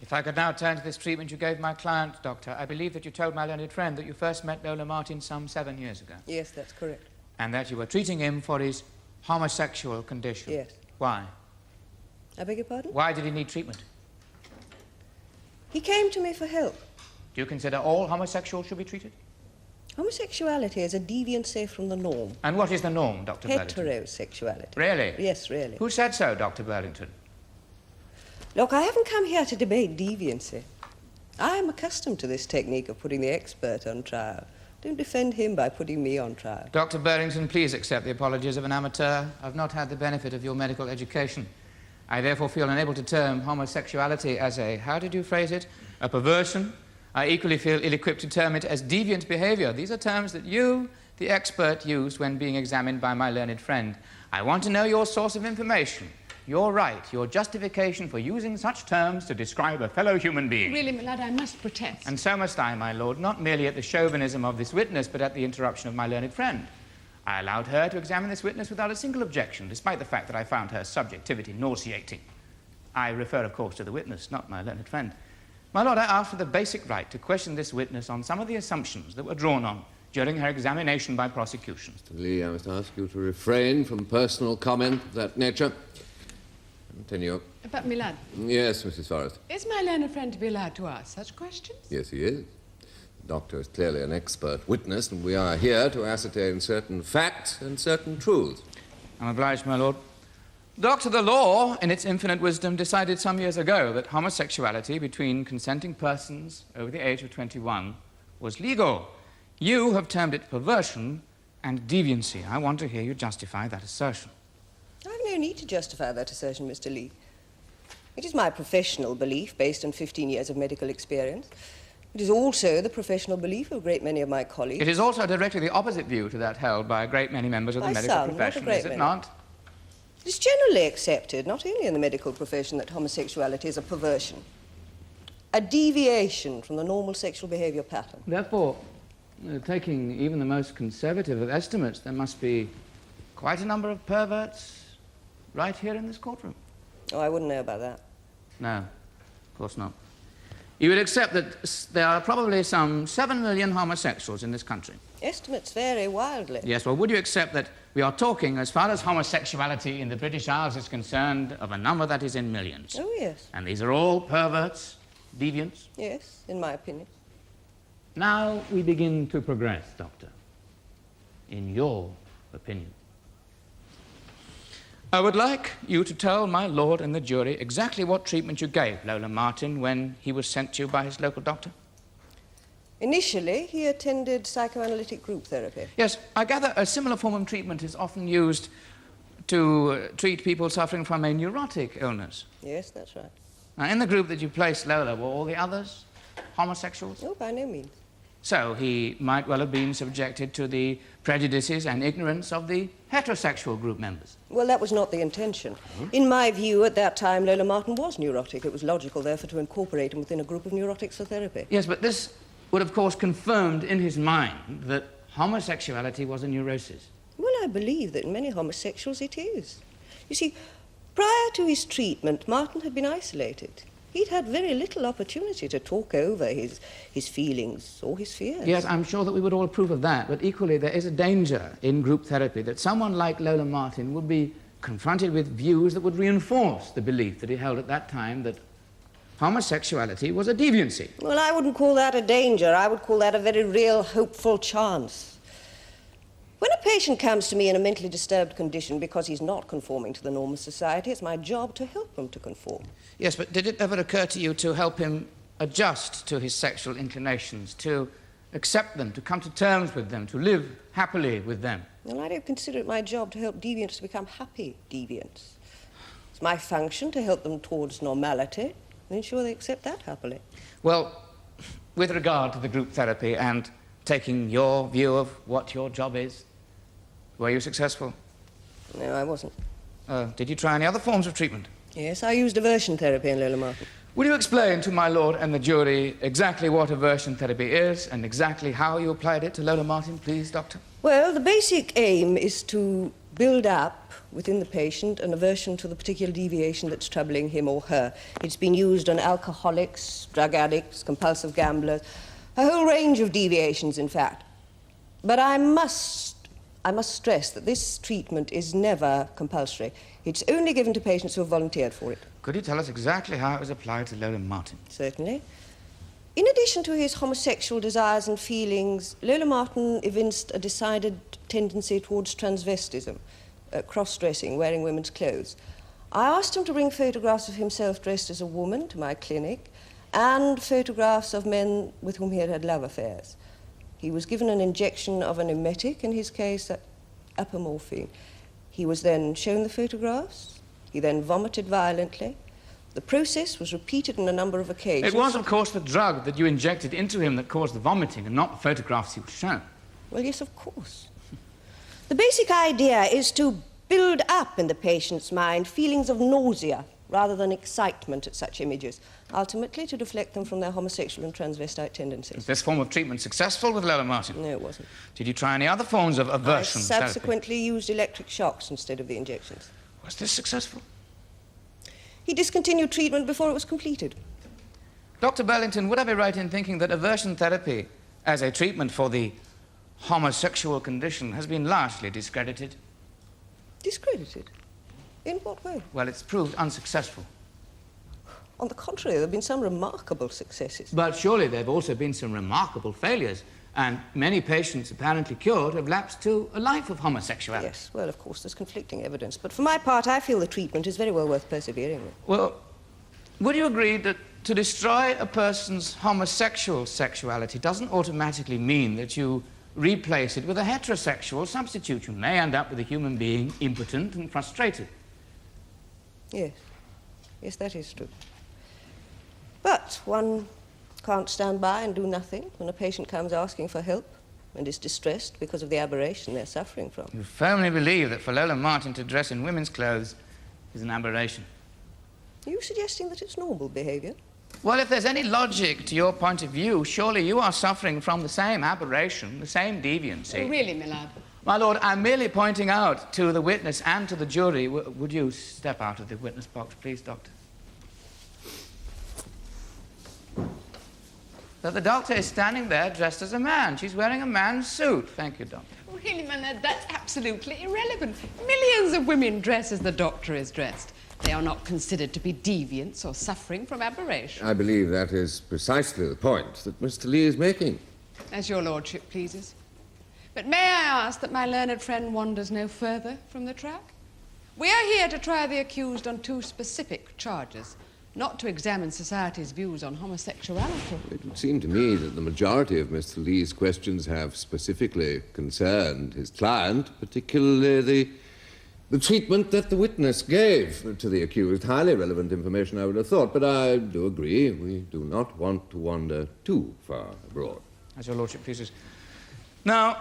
If I could now turn to this treatment you gave my client, Doctor, I believe that you told my learned friend that you first met Lola Martin some 7 years ago. Yes, that's correct. And that you were treating him for his homosexual condition. Yes. Why? I beg your pardon? Why did he need treatment? He came to me for help. Do you consider all homosexuals should be treated? Homosexuality is a deviancy from the norm. And what is the norm, Dr. Burlington? Heterosexuality. Really? Yes, really. Who said so, Dr. Burlington? Look, I haven't come here to debate deviancy. I am accustomed to this technique of putting the expert on trial. Don't defend him by putting me on trial. Dr. Burlington, please accept the apologies of an amateur. I've not had the benefit of your medical education. I therefore feel unable to term homosexuality as a, how did you phrase it, a perversion. I equally feel ill-equipped to term it as deviant behavior. These are terms that you, the expert, used when being examined by my learned friend. I want to know your source of information, your right, your justification for using such terms to describe a fellow human being. Really, my lad, I must protest. And so must I, my lord, not merely at the chauvinism of this witness, but at the interruption of my learned friend. I allowed her to examine this witness without a single objection, despite the fact that I found her subjectivity nauseating. I refer, of course, to the witness, not my learned friend. My lord, I asked for the basic right to question this witness on some of the assumptions that were drawn on during her examination by prosecution. Mr. Lee, I must ask you to refrain from personal comment of that nature. Continue. But, my lad, Yes, Mrs. Forrest. is my learned friend to be allowed to ask such questions? Yes, he is. The doctor is clearly an expert witness, and we are here to ascertain certain facts and certain truths. I'm obliged, my lord. Doctor, the law, in its infinite wisdom, decided some years ago that homosexuality between consenting persons over the age of 21 was legal. You have termed it perversion and deviancy. I want to hear you justify that assertion. I've no need to justify that assertion, Mr. Lee. It is my professional belief, based on 15 years of medical experience. It is also the professional belief of a great many of my colleagues. It is also directly the opposite view to that held by a great many members of the By medical some, not a profession, great is it many. not? It is generally accepted, not only in the medical profession, that homosexuality is a perversion, a deviation from the normal sexual behaviour pattern. Therefore, taking even the most conservative of estimates, there must be quite a number of perverts right here in this courtroom. Oh, I wouldn't know about that. No, of course not. You would accept that there are probably some 7 million homosexuals in this country. Estimates vary wildly. Yes, well, would you accept that we are talking, as far as homosexuality in the British Isles is concerned, of a number that is in millions? Oh, yes. And these are all perverts, deviants? Yes, in my opinion. Now we begin to progress, Doctor. In your opinion. I would like you to tell my lord and the jury exactly what treatment you gave Lola Martin when he was sent to you by his local doctor. Initially, he attended psychoanalytic group therapy. Yes, I gather a similar form of treatment is often used to treat people suffering from a neurotic illness. Yes, that's right. Now, in the group that you placed Lola, were all the others homosexuals? No, by no means. So he might well have been subjected to the prejudices and ignorance of the heterosexual group members. Well, that was not the intention. In my view, at that time, Lola Martin was neurotic. It was logical, therefore, to incorporate him within a group of neurotics for therapy. Yes, but this would, of course, confirmed in his mind that homosexuality was a neurosis. Well, I believe that in many homosexuals it is. You see, prior to his treatment, Martin had been isolated. He'd had very little opportunity to talk over his feelings or his fears. Yes, I'm sure that we would all approve of that, but equally there is a danger in group therapy that someone like Lola Martin would be confronted with views that would reinforce the belief that he held at that time that homosexuality was a deviancy. Well, I wouldn't call that a danger. I would call that a very real, hopeful chance. When a patient comes to me in a mentally disturbed condition because he's not conforming to the norm of society, it's my job to help him to conform. Yes, but did it ever occur to you to help him adjust to his sexual inclinations, to accept them, to come to terms with them, to live happily with them? Well, I don't consider it my job to help deviants to become happy deviants. It's my function to help them towards normality and ensure they accept that happily. Well, with regard to the group therapy and taking your view of what your job is, were you successful? No, I wasn't. Did you try any other forms of treatment? Yes, I used aversion therapy in Lola Martin. Will you explain to my lord and the jury exactly what aversion therapy is and exactly how you applied it to Lola Martin, please, Doctor? Well, the basic aim is to build up within the patient an aversion to the particular deviation that's troubling him or her. It's been used on alcoholics, drug addicts, compulsive gamblers, a whole range of deviations, in fact. But I must stress that this treatment is never compulsory. It's only given to patients who have volunteered for it. Could you tell us exactly how it was applied to Lola Martin? Certainly. In addition to his homosexual desires and feelings, Lola Martin evinced a decided tendency towards transvestism, cross-dressing, wearing women's clothes. I asked him to bring photographs of himself dressed as a woman to my clinic and photographs of men with whom he had had love affairs. He was given an injection of an emetic, in his case, apomorphine. He was then shown the photographs. He then vomited violently. The process was repeated on a number of occasions. It was, of course, the drug that you injected into him that caused the vomiting and not the photographs he was shown. Well, yes, of course. The basic idea is to build up in the patient's mind feelings of nausea rather than excitement at such images, ultimately to deflect them from their homosexual and transvestite tendencies. Was this form of treatment successful with Lola Martin? No, it wasn't. Did you try any other forms of aversion I subsequently used electric shocks instead of the injections. Was this successful? He discontinued treatment before it was completed. Dr. Burlington, would I be right in thinking that aversion therapy as a treatment for the homosexual condition has been largely discredited? Discredited? In what way? Well, it's proved unsuccessful. On the contrary, there have been some remarkable successes. But surely there have also been some remarkable failures, and many patients apparently cured have lapsed to a life of homosexuality. Yes, well, of course, there's conflicting evidence. But for my part, I feel the treatment is very well worth persevering with. Well, would you agree that to destroy a person's homosexual sexuality doesn't automatically mean that you replace it with a heterosexual substitute? You may end up with a human being impotent and frustrated. Yes. Yes, that is true. But one can't stand by and do nothing when a patient comes asking for help and is distressed because of the aberration they're suffering from. You firmly believe that for Lola Martin to dress in women's clothes is an aberration? Are you suggesting that it's normal behaviour? Well, if there's any logic to your point of view, surely you are suffering from the same aberration, the same deviancy. Oh, really, my lad? My lord, I'm merely pointing out to the witness and to the jury. Would you step out of the witness box, please, Doctor? That the doctor is standing there dressed as a man. She's wearing a man's suit. Thank you, Doctor. Really, my lad, that's absolutely irrelevant. Millions of women dress as the doctor is dressed. They are not considered to be deviants or suffering from aberration. I believe that is precisely the point that Mr. Lee is making. As your lordship pleases. But may I ask that my learned friend wanders no further from the track? We are here to try the accused on two specific charges, not to examine society's views on homosexuality. It would seem to me that the majority of Mr. Lee's questions have specifically concerned his client, particularly the treatment that the witness gave to the accused. Highly relevant information, I would have thought, but I do agree we do not want to wander too far abroad. As your lordship pleases. Now,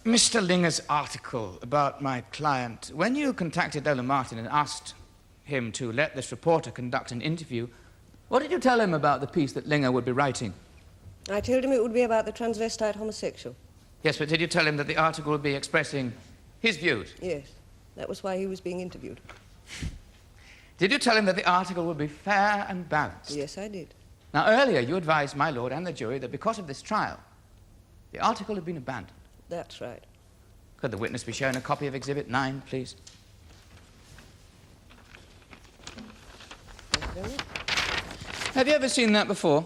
Mr. Linger's article about my client, when you contacted Lola Martin and asked him to let this reporter conduct an interview, what did you tell him about the piece that Linger would be writing? I told him it would be about the transvestite homosexual. Yes, but did you tell him that the article would be expressing his views? Yes, that was why he was being interviewed. Did you tell him that the article would be fair and balanced? Yes, I did. Now, earlier you advised my lord and the jury that because of this trial, the article had been abandoned. That's right. Could the witness be shown a copy of Exhibit 9, please? Thank you very much. Have you ever seen that before?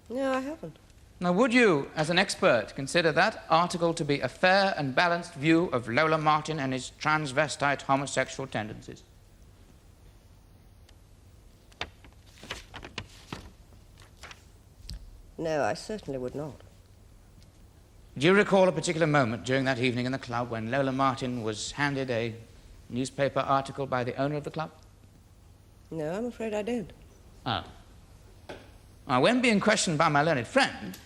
No, I haven't. Now, would you, as an expert, consider that article to be a fair and balanced view of Lola Martin and his transvestite homosexual tendencies? No, I certainly would not. Do you recall a particular moment during that evening in the club when Lola Martin was handed a newspaper article by the owner of the club? No, I'm afraid I don't. Oh. Now, when being questioned by my learned friend,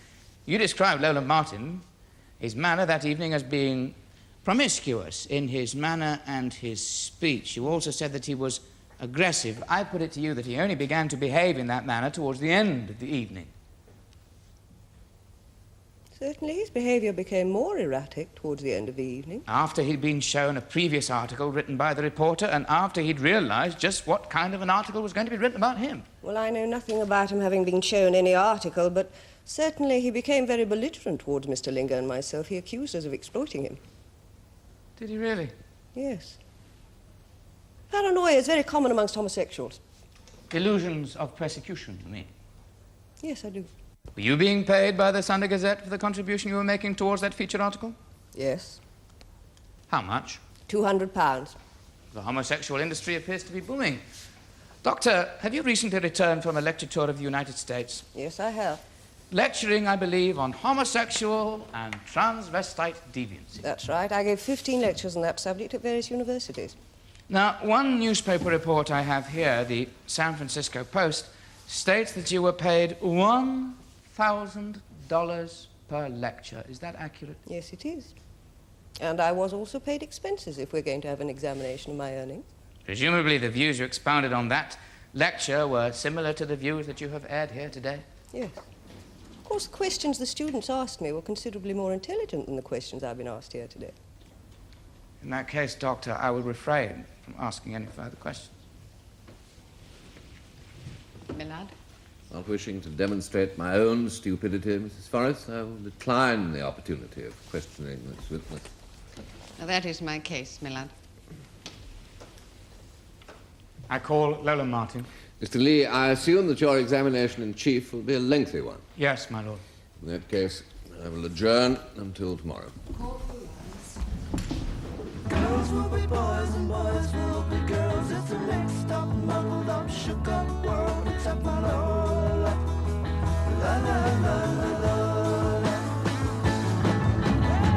you described Lola Martin, his manner that evening, as being promiscuous in his manner and his speech. You also said that he was aggressive. I put it to you that he only began to behave in that manner towards the end of the evening. Certainly his behaviour became more erratic towards the end of the evening. After he'd been shown a previous article written by the reporter and after he'd realised just what kind of an article was going to be written about him. Well, I know nothing about him having been shown any article, but certainly he became very belligerent towards Mr. Linger and myself. He accused us of exploiting him. Did he really? Yes. Paranoia is very common amongst homosexuals. Illusions of persecution, you mean? Yes, I do. Were you being paid by the Sunday Gazette for the contribution you were making towards that featured article? Yes. How much? £200. The homosexual industry appears to be booming. Doctor, have you recently returned from a lecture tour of the United States? Yes, I have. Lecturing, I believe, on homosexual and transvestite deviancy. That's right. I gave 15 lectures on that subject at various universities. Now, one newspaper report I have here, the San Francisco Post, states that you were paid $1,000 per lecture. Is that accurate? Yes, it is. And I was also paid expenses if we're going to have an examination of my earnings. Presumably the views you expounded on that lecture were similar to the views that you have aired here today? Yes. Of course, the questions the students asked me were considerably more intelligent than the questions I've been asked here today. In that case, Doctor, I will refrain from asking any further questions. Millard? Not wishing to demonstrate my own stupidity, Mrs. Forrest, I will decline the opportunity of questioning this witness. Now, that is my case, Millard. I call Lola Martin. Mr. Lee, I assume that your examination in chief will be a lengthy one. Yes, my lord. In that case, I will adjourn until tomorrow. Girls will be boys and boys will be girls. It's the mixed up, muddled up, shook up world. Except for Lola, la la la la la.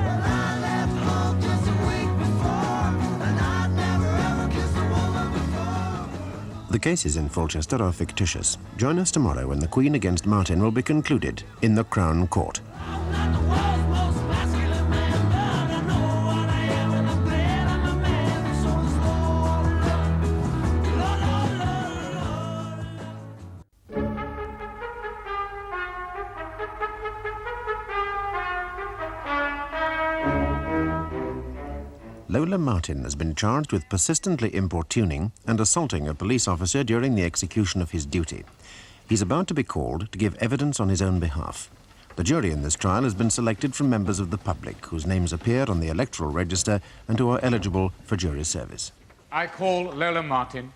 Well, I left home just a week before, and I'd never ever kissed a woman before. The cases in Fulchester are fictitious. Join us tomorrow when The Queen against Martin will be concluded in the Crown Court. I'm not the world's most masculine man, but I know what I am, and I'm glad I'm a man. So it's Lola, Lola, Lola. Lola Martin has been charged with persistently importuning and assaulting a police officer during the execution of his duty. He's about to be called to give evidence on his own behalf. The jury in this trial has been selected from members of the public whose names appear on the electoral register and who are eligible for jury service. I call Lola Martin.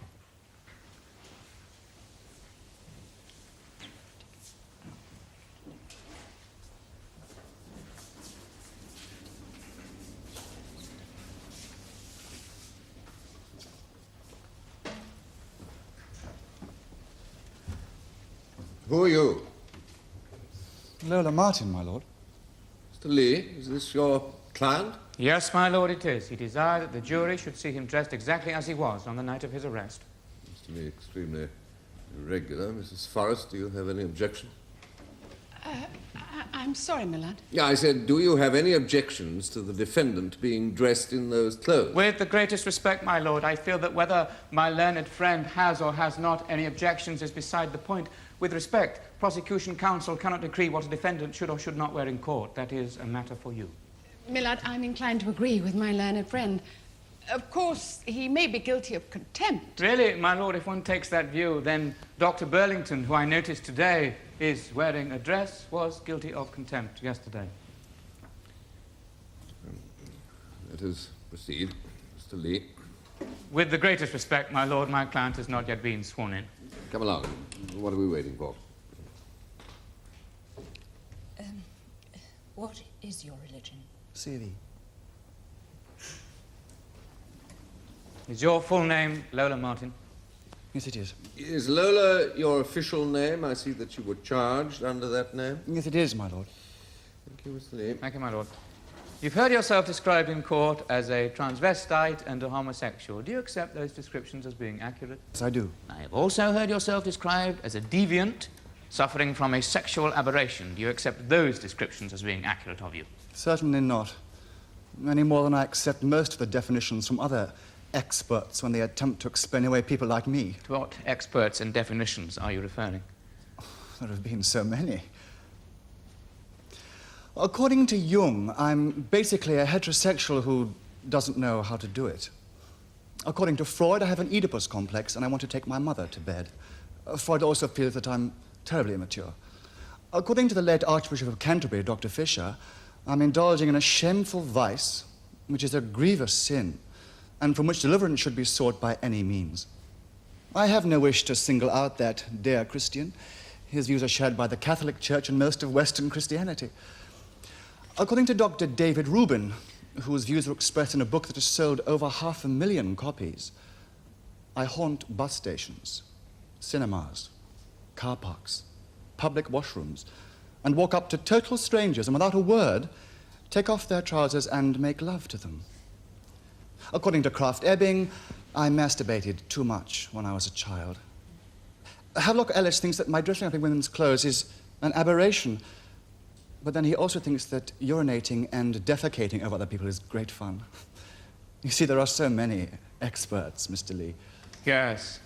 Who are you? Lola Martin, my lord. Mr. Lee, is this your client? Yes, my lord, it is. He desired that the jury should see him dressed exactly as he was on the night of his arrest. Seems to me extremely irregular. Mrs. Forrest, do you have any objection? I'm sorry, Millard. Yeah, I said, do you have any objections to the defendant being dressed in those clothes? With the greatest respect, my lord, I feel that whether my learned friend has or has not any objections is beside the point. With respect, prosecution counsel cannot decree what a defendant should or should not wear in court. That is a matter for you. Millard, I'm inclined to agree with my learned friend. Of course, he may be guilty of contempt. Really, my lord, if one takes that view, then Dr. Burlington, who I noticed today is wearing a dress, was guilty of contempt yesterday. Let us proceed. Mr. Lee. With the greatest respect, my lord, my client has not yet been sworn in. Come along. What are we waiting for? What is your religion? CV. Is your full name Lola Martin? Yes, it is. Is Lola your official name? I see that you were charged under that name. Yes, it is, my lord. Thank you, Mr. Lee. Thank you, my lord. You've heard yourself described in court as a transvestite and a homosexual. Do you accept those descriptions as being accurate? Yes, I do. I have also heard yourself described as a deviant suffering from a sexual aberration. Do you accept those descriptions as being accurate of you? Certainly not. Any more than I accept most of the definitions from other experts when they attempt to explain away people like me. To what experts and definitions are you referring? There have been so many. According to Jung, I'm basically a heterosexual who doesn't know how to do it. According to Freud, I have an Oedipus complex and I want to take my mother to bed. Freud also feels that I'm terribly immature. According to the late Archbishop of Canterbury, Dr. Fisher, I'm indulging in a shameful vice, which is a grievous sin, and from which deliverance should be sought by any means. I have no wish to single out that dear Christian. His views are shared by the Catholic Church and most of Western Christianity. According to Dr. David Rubin, whose views are expressed in a book that has sold over 500,000 copies, I haunt bus stations, cinemas, car parks, public washrooms, and walk up to total strangers and without a word, take off their trousers and make love to them. According to Kraft Ebing, I masturbated too much when I was a child. Havelock Ellis thinks that my dressing up in women's clothes is an aberration, but then he also thinks that urinating and defecating over other people is great fun. You see, there are so many experts, Mr. Lee. Yes,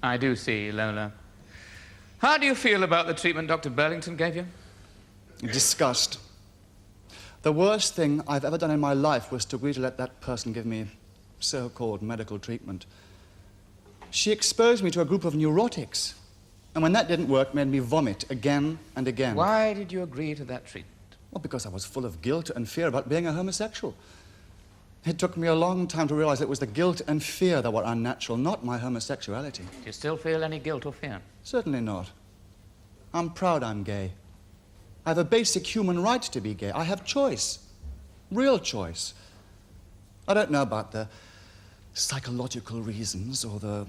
I do see, Lola. How do you feel about the treatment Dr. Burlington gave you? Disgust. The worst thing I've ever done in my life was to agree to let that person give me so-called medical treatment. She exposed me to a group of neurotics, and when that didn't work, made me vomit again and again. Why did you agree to that treatment? Well, because I was full of guilt and fear about being a homosexual. It took me a long time to realize it was the guilt and fear that were unnatural, not my homosexuality. Do you still feel any guilt or fear? Certainly not. I'm proud I'm gay. I have a basic human right to be gay. I have choice, real choice. I don't know about the psychological reasons or the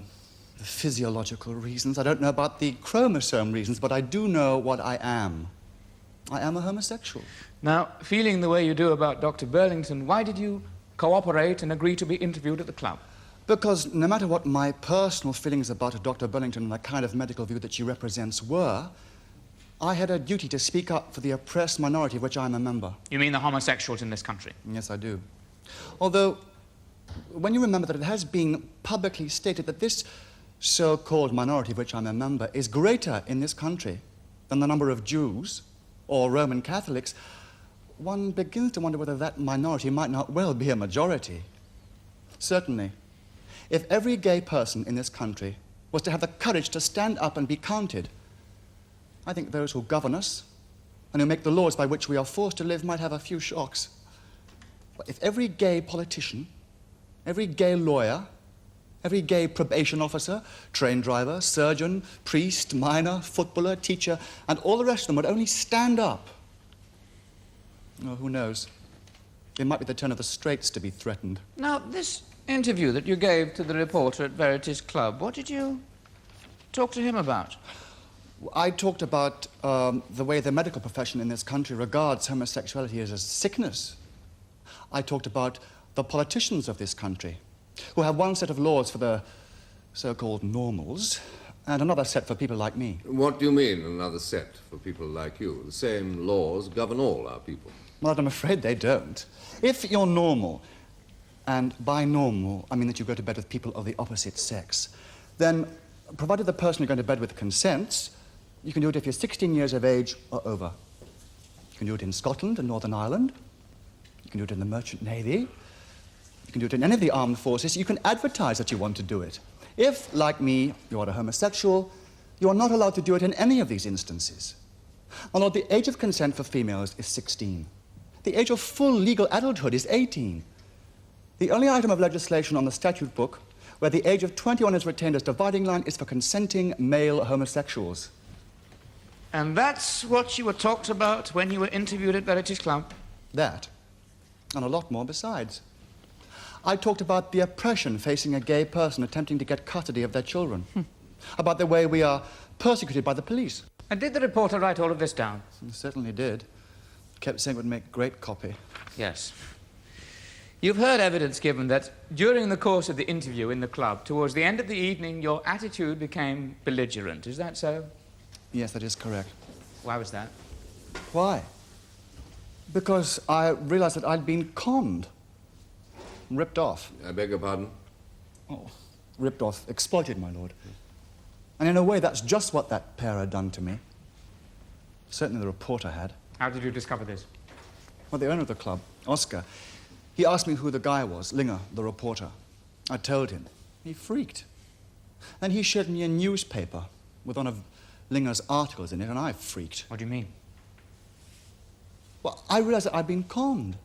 physiological reasons. I don't know about the chromosome reasons, but I do know what I am. I am a homosexual. Now, feeling the way you do about Dr. Burlington, why did you cooperate and agree to be interviewed at the club? Because no matter what my personal feelings about Dr. Burlington and the kind of medical view that she represents were, I had a duty to speak up for the oppressed minority of which I'm a member. You mean the homosexuals in this country? Yes, I do. Although, when you remember that it has been publicly stated that this so-called minority of which I'm a member is greater in this country than the number of Jews or Roman Catholics, one begins to wonder whether that minority might not well be a majority. Certainly, if every gay person in this country was to have the courage to stand up and be counted, I think those who govern us and who make the laws by which we are forced to live might have a few shocks. But if every gay politician, every gay lawyer, every gay probation officer, train driver, surgeon, priest, miner, footballer, teacher, and all the rest of them would only stand up, oh, who knows? It might be the turn of the straights to be threatened. Now, this interview that you gave to the reporter at Verity's Club, what did you talk to him about? I talked about the way the medical profession in this country regards homosexuality as a sickness. I talked about the politicians of this country, who have one set of laws for the so-called normals and another set for people like me. What do you mean, another set for people like you? The same laws govern all our people. Well, I'm afraid they don't. If you're normal, and by normal I mean that you go to bed with people of the opposite sex, then, provided the person you're going to bed with consents, you can do it if you're 16 years of age or over. You can do it in Scotland and Northern Ireland. You can do it in the Merchant Navy. You can do it in any of the armed forces. You can advertise that you want to do it. If, like me, you are a homosexual, you are not allowed to do it in any of these instances. Although the age of consent for females is 16. The age of full legal adulthood is 18. The only item of legislation on the statute book where the age of 21 is retained as dividing line is for consenting male homosexuals. And that's what you were talked about when you were interviewed at Verity's Club? That, and a lot more besides. I talked about the oppression facing a gay person attempting to get custody of their children. About the way we are persecuted by the police. And did the reporter write all of this down? He certainly did. Kept saying it would make great copy. Yes. You've heard evidence given that during the course of the interview in the club, towards the end of the evening, your attitude became belligerent. Is that so? Yes, that is correct. Why was that? Why? Because I realized that I'd been conned. Ripped off. I beg your pardon? Oh, ripped off, exploited, my lord. And in a way, that's just what that pair had done to me. Certainly the reporter had. How did you discover this? Well, the owner of the club, Oscar, he asked me who the guy was, Linger, the reporter. I told him. He freaked. Then he showed me a newspaper with one of Linger's articles in it, and I freaked. What do you mean? Well, I realized that I'd been conned.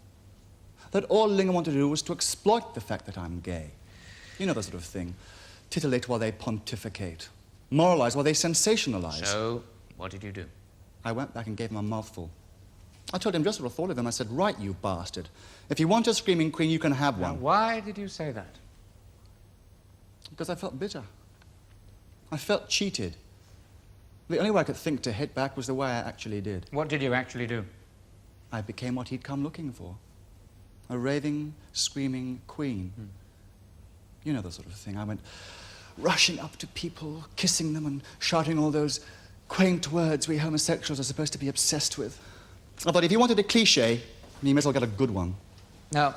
That all Linger wanted to do was to exploit the fact that I'm gay. You know, the sort of thing. Titillate while they pontificate. Moralize while they sensationalize. So, what did you do? I went back and gave him a mouthful. I told him just what I thought of him. I said, right, you bastard. If you want a screaming queen, you can have one. Now, why did you say that? Because I felt bitter. I felt cheated. The only way I could think to hit back was the way I actually did. What did you actually do? I became what he'd come looking for. A raving, screaming queen. You know the sort of thing. I went rushing up to people, kissing them and shouting all those quaint words we homosexuals are supposed to be obsessed with. I thought if you wanted a cliché, you may as well get a good one. Now,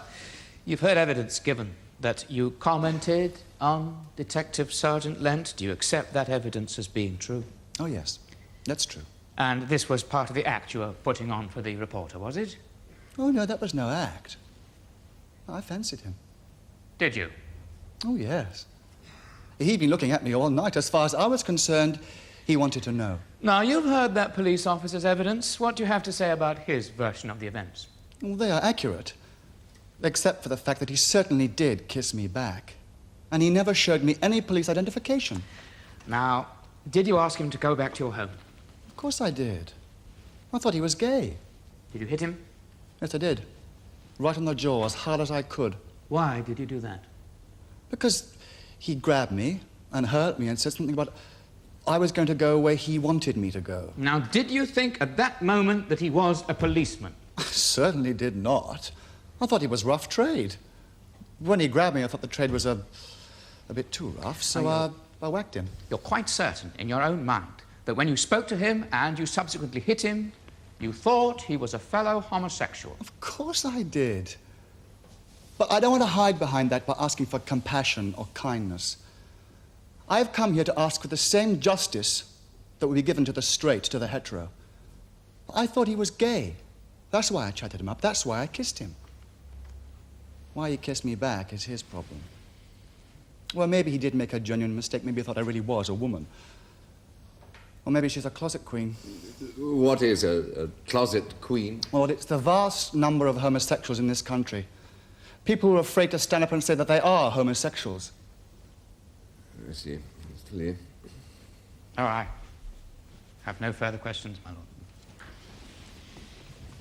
you've heard evidence given that you commented on Detective Sergeant Lent. Do you accept that evidence as being true? Oh, yes. That's true. And this was part of the act you were putting on for the reporter, was it? Oh, no, that was no act. I fancied him. Did you? Oh, yes. He'd been looking at me all night. As far as I was concerned, he wanted to know. Now, you've heard that police officer's evidence. What do you have to say about his version of the events? Well, they are accurate. Except for the fact that he certainly did kiss me back. And he never showed me any police identification. Now, did you ask him to go back to your home? Of course I did. I thought he was gay. Did you hit him? Yes, I did. Right on the jaw, as hard as I could. Why did you do that? Because he grabbed me and hurt me and said something about I was going to go where he wanted me to go. Now, did you think at that moment that he was a policeman? I certainly did not. I thought he was rough trade. When he grabbed me, I thought the trade was a bit too rough, so I whacked him. You're quite certain in your own mind that when you spoke to him and you subsequently hit him, you thought he was a fellow homosexual? Of course I did. But I don't want to hide behind that by asking for compassion or kindness. I've come here to ask for the same justice that would be given to the straight, to the hetero. I thought he was gay. That's why I chatted him up. That's why I kissed him. Why he kissed me back is his problem. Well, maybe he did make a genuine mistake. Maybe he thought I really was a woman. Or maybe she's a closet queen. What is a closet queen? Well, it's the vast number of homosexuals in this country. People who are afraid to stand up and say that they are homosexuals. I see. Mr. Lee. All right. Have no further questions, my lord.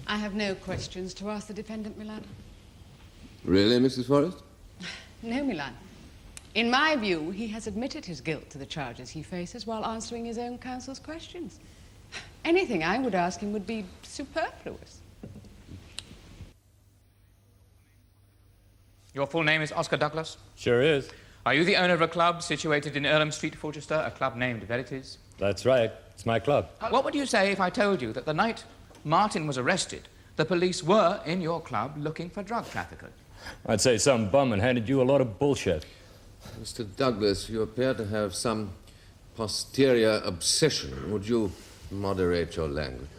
I have no questions to ask the defendant, Milan. Really, Mrs. Forrest? No, Milan. In my view, he has admitted his guilt to the charges he faces while answering his own counsel's questions. Anything I would ask him would be superfluous. Your full name is Oscar Douglas? Sure is. Are you the owner of a club situated in Earlham Street, Fulchester, a club named Verities? That's right. It's my club. What would you say if I told you that the night Martin was arrested, the police were in your club looking for drug traffickers? I'd say some bum and handed you a lot of bullshit. Mr. Douglas, you appear to have some posterior obsession. Would you moderate your language?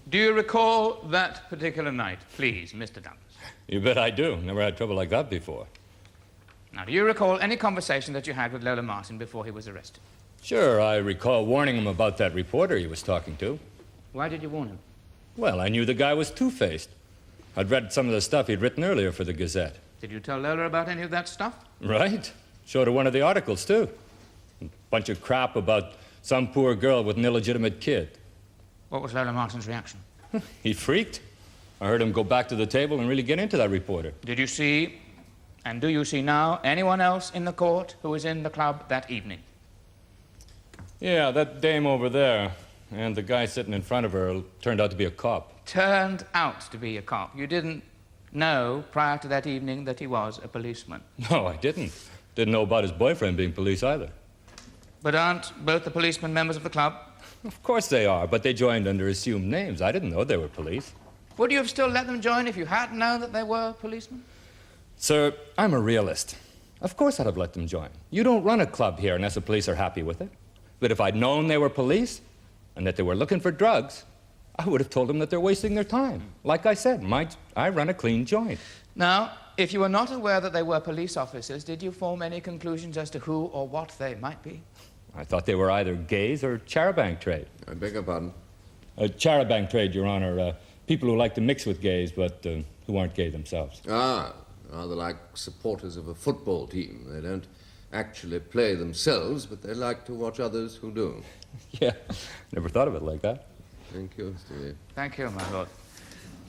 Do you recall that particular night, please, Mr. Douglas? You bet I do. Never had trouble like that before. Now, do you recall any conversation that you had with Lola Martin before he was arrested? Sure, I recall warning him about that reporter he was talking to. Why did you warn him? Well, I knew the guy was two-faced. I'd read some of the stuff he'd written earlier for the Gazette. Did you tell Lola about any of that stuff? Right. Showed her one of the articles, too. A bunch of crap about some poor girl with an illegitimate kid. What was Lola Martin's reaction? He freaked. I heard him go back to the table and really get into that reporter. Did you see, and do you see now, anyone else in the court who was in the club that evening? Yeah, that dame over there. And the guy sitting in front of her turned out to be a cop. Turned out to be a cop. You didn't know prior to that evening that he was a policeman? No, I didn't. Didn't know about his boyfriend being police either. But aren't both the policemen members of the club? Of course they are, but they joined under assumed names. I didn't know they were police. Would you have still let them join if you hadn't known that they were policemen? Sir, I'm a realist. Of course I'd have let them join. You don't run a club here unless the police are happy with it. But if I'd known they were police and that they were looking for drugs, I would have told them that they're wasting their time. Like I said, I run a clean joint. Now, if you were not aware that they were police officers, did you form any conclusions as to who or what they might be? I thought they were either gays or charabanc trade. I beg your pardon? Charabanc trade, Your Honor. People who like to mix with gays, but who aren't gay themselves. Ah, rather like supporters of a football team. They don't actually play themselves, but they like to watch others who do. Yeah, never thought of it like that. Thank you, Mr. Lee. Thank you, my lord.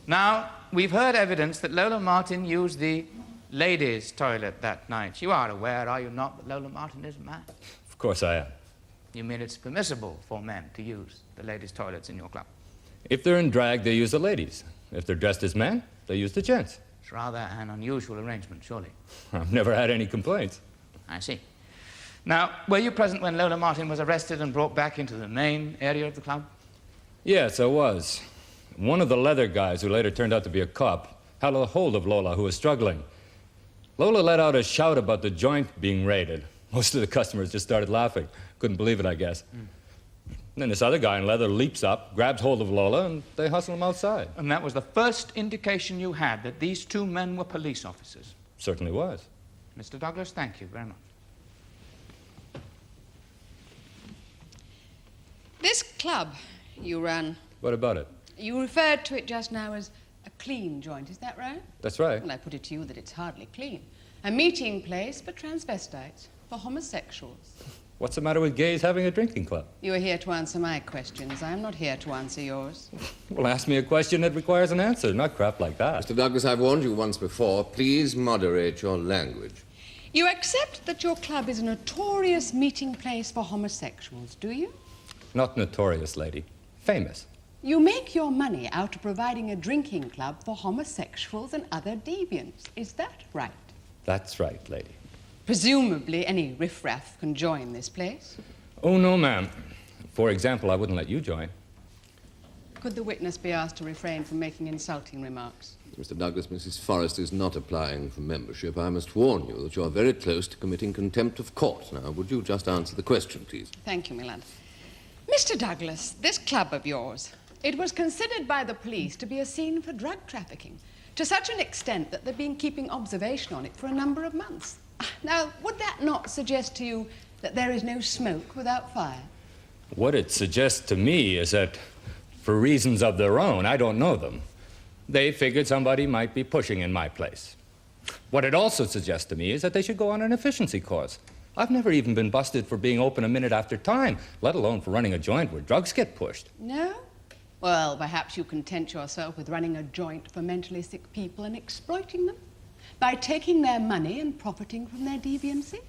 Now, we've heard evidence that Lola Martin used the ladies' toilet that night. You are aware, are you not, that Lola Martin is a man? Of course I am. You mean it's permissible for men to use the ladies' toilets in your club? If they're in drag, they use the ladies. If they're dressed as men, they use the gents. It's rather an unusual arrangement, surely. I've never had any complaints. I see. Now, were you present when Lola Martin was arrested and brought back into the main area of the club? Yes, I was. One of the leather guys, who later turned out to be a cop, had a hold of Lola, who was struggling. Lola let out a shout about the joint being raided. Most of the customers just started laughing. Couldn't believe it, I guess. Then this other guy in leather leaps up, grabs hold of Lola, and they hustle him outside. And that was the first indication you had that these two men were police officers? Certainly was. Mr. Douglas, thank you very much. This club you run, What about it? you referred to it just now as a clean joint, is that right? That's right. Well, I put it to you that it's hardly clean. A meeting place for transvestites, for homosexuals. What's the matter with gays having a drinking club? You are here to answer my questions. I am not here to answer yours. Well, ask me a question that requires an answer, not crap like that. Mr. Douglas, I've warned you once before. Please moderate your language. You accept that your club is a notorious meeting place for homosexuals, do you? Not notorious, lady. Famous. You make your money out of providing a drinking club for homosexuals and other deviants. Is that right? That's right, lady. Presumably any riffraff can join this place. Oh, no, ma'am. For example, I wouldn't let you join. Could the witness be asked to refrain from making insulting remarks? Mr. Douglas, Mrs. Forrest is not applying for membership. I must warn you that you're very close to committing contempt of court. Now, would you just answer the question, please? Thank you, Milan. Mr. Douglas, this club of yours, it was considered by the police to be a scene for drug trafficking, to such an extent that they've been keeping observation on it for a number of months. Now, would that not suggest to you that there is no smoke without fire? What it suggests to me is that, for reasons of their own, I don't know them, they figured somebody might be pushing in my place. What it also suggests to me is that they should go on an efficiency course. I've never even been busted for being open a minute after time, let alone for running a joint where drugs get pushed. No? Well, perhaps you content yourself with running a joint for mentally sick people and exploiting them by taking their money and profiting from their deviancy.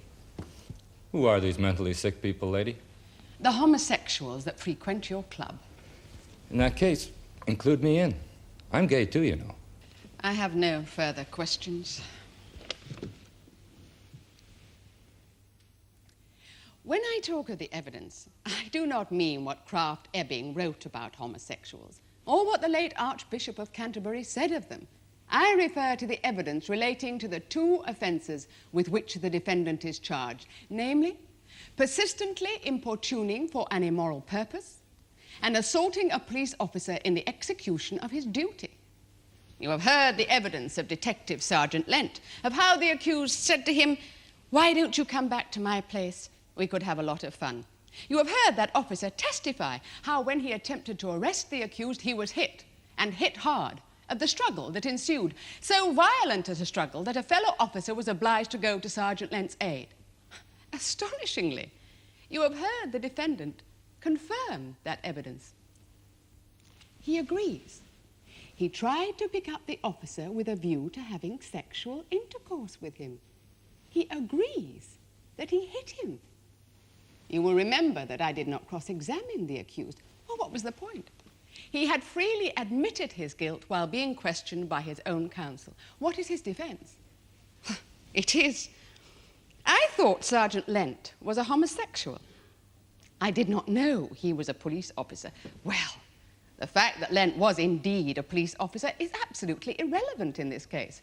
Who are these mentally sick people, lady? The homosexuals that frequent your club. In that case, include me in. I'm gay too, you know. I have no further questions. When I talk of the evidence, I do not mean what Kraft Ebbing wrote about homosexuals, or what the late Archbishop of Canterbury said of them. I refer to the evidence relating to the two offences with which the defendant is charged, namely, persistently importuning for an immoral purpose, and assaulting a police officer in the execution of his duty. You have heard the evidence of Detective Sergeant Lent, of how the accused said to him, "Why don't you come back to my place? We could have a lot of fun." You have heard that officer testify how when he attempted to arrest the accused, he was hit, and hit hard, of the struggle that ensued, so violent as a struggle that a fellow officer was obliged to go to Sergeant Lent's aid. Astonishingly, you have heard the defendant confirm that evidence. He agrees. He tried to pick up the officer with a view to having sexual intercourse with him. He agrees that he hit him. You will remember that I did not cross-examine the accused. Well, what was the point? He had freely admitted his guilt while being questioned by his own counsel. What is his defense? It is, I thought Sergeant Lent was a homosexual. I did not know he was a police officer. Well, the fact that Lent was indeed a police officer is absolutely irrelevant in this case.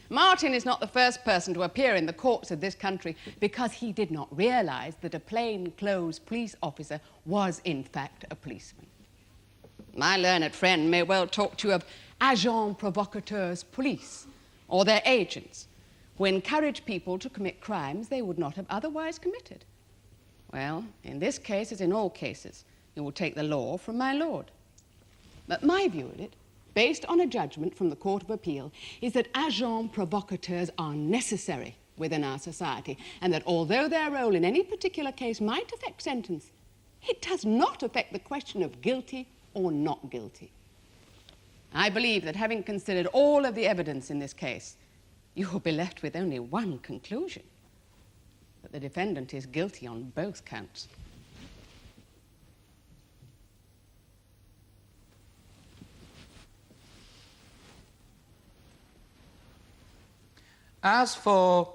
Martin is not the first person to appear in the courts of this country because he did not realize that a plain-clothes police officer was, in fact, a policeman. My learned friend may well talk to you of agents provocateurs police or their agents who encourage people to commit crimes they would not have otherwise committed. Well, in this case, as in all cases, you will take the law from my lord. But my view of it, based on a judgment from the Court of Appeal, is that agents provocateurs are necessary within our society, and that although their role in any particular case might affect sentence, it does not affect the question of guilty or not guilty. I believe that having considered all of the evidence in this case, you will be left with only one conclusion, that the defendant is guilty on both counts. As for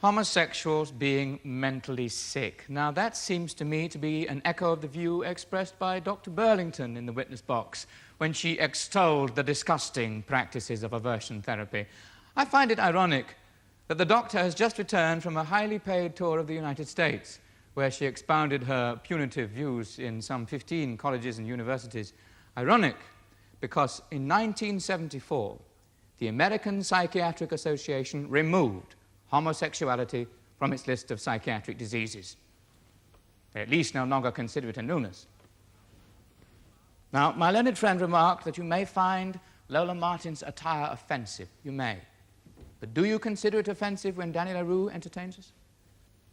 homosexuals being mentally sick, now that seems to me to be an echo of the view expressed by Dr. Burlington in the witness box when she extolled the disgusting practices of aversion therapy. I find it ironic that the doctor has just returned from a highly paid tour of the United States, where she expounded her punitive views in some 15 colleges and universities. Ironic, because in 1974, the American Psychiatric Association removed homosexuality from its list of psychiatric diseases. They at least no longer consider it an illness. Now, my learned friend remarked that you may find Lola Martin's attire offensive. You may. But do you consider it offensive when Danny LaRue entertains us?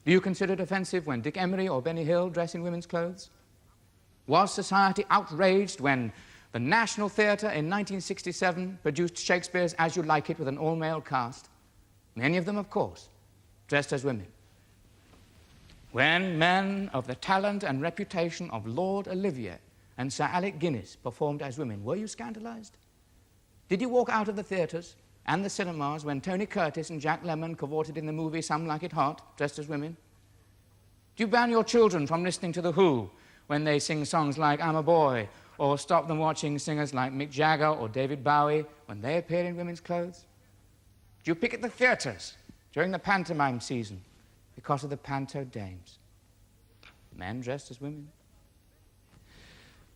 Do you consider it offensive when Dick Emery or Benny Hill dress in women's clothes? Was society outraged when the National Theatre in 1967 produced Shakespeare's As You Like It with an all-male cast? Many of them, of course, dressed as women. When men of the talent and reputation of Lord Olivier and Sir Alec Guinness performed as women, were you scandalized? Did you walk out of the theatres and the cinemas when Tony Curtis and Jack Lemmon cavorted in the movie Some Like It Hot, dressed as women? Do you ban your children from listening to The Who when they sing songs like I'm a Boy, or stop them watching singers like Mick Jagger or David Bowie when they appear in women's clothes? Do you picket the theatres during the pantomime season because of the panto dames? Men dressed as women.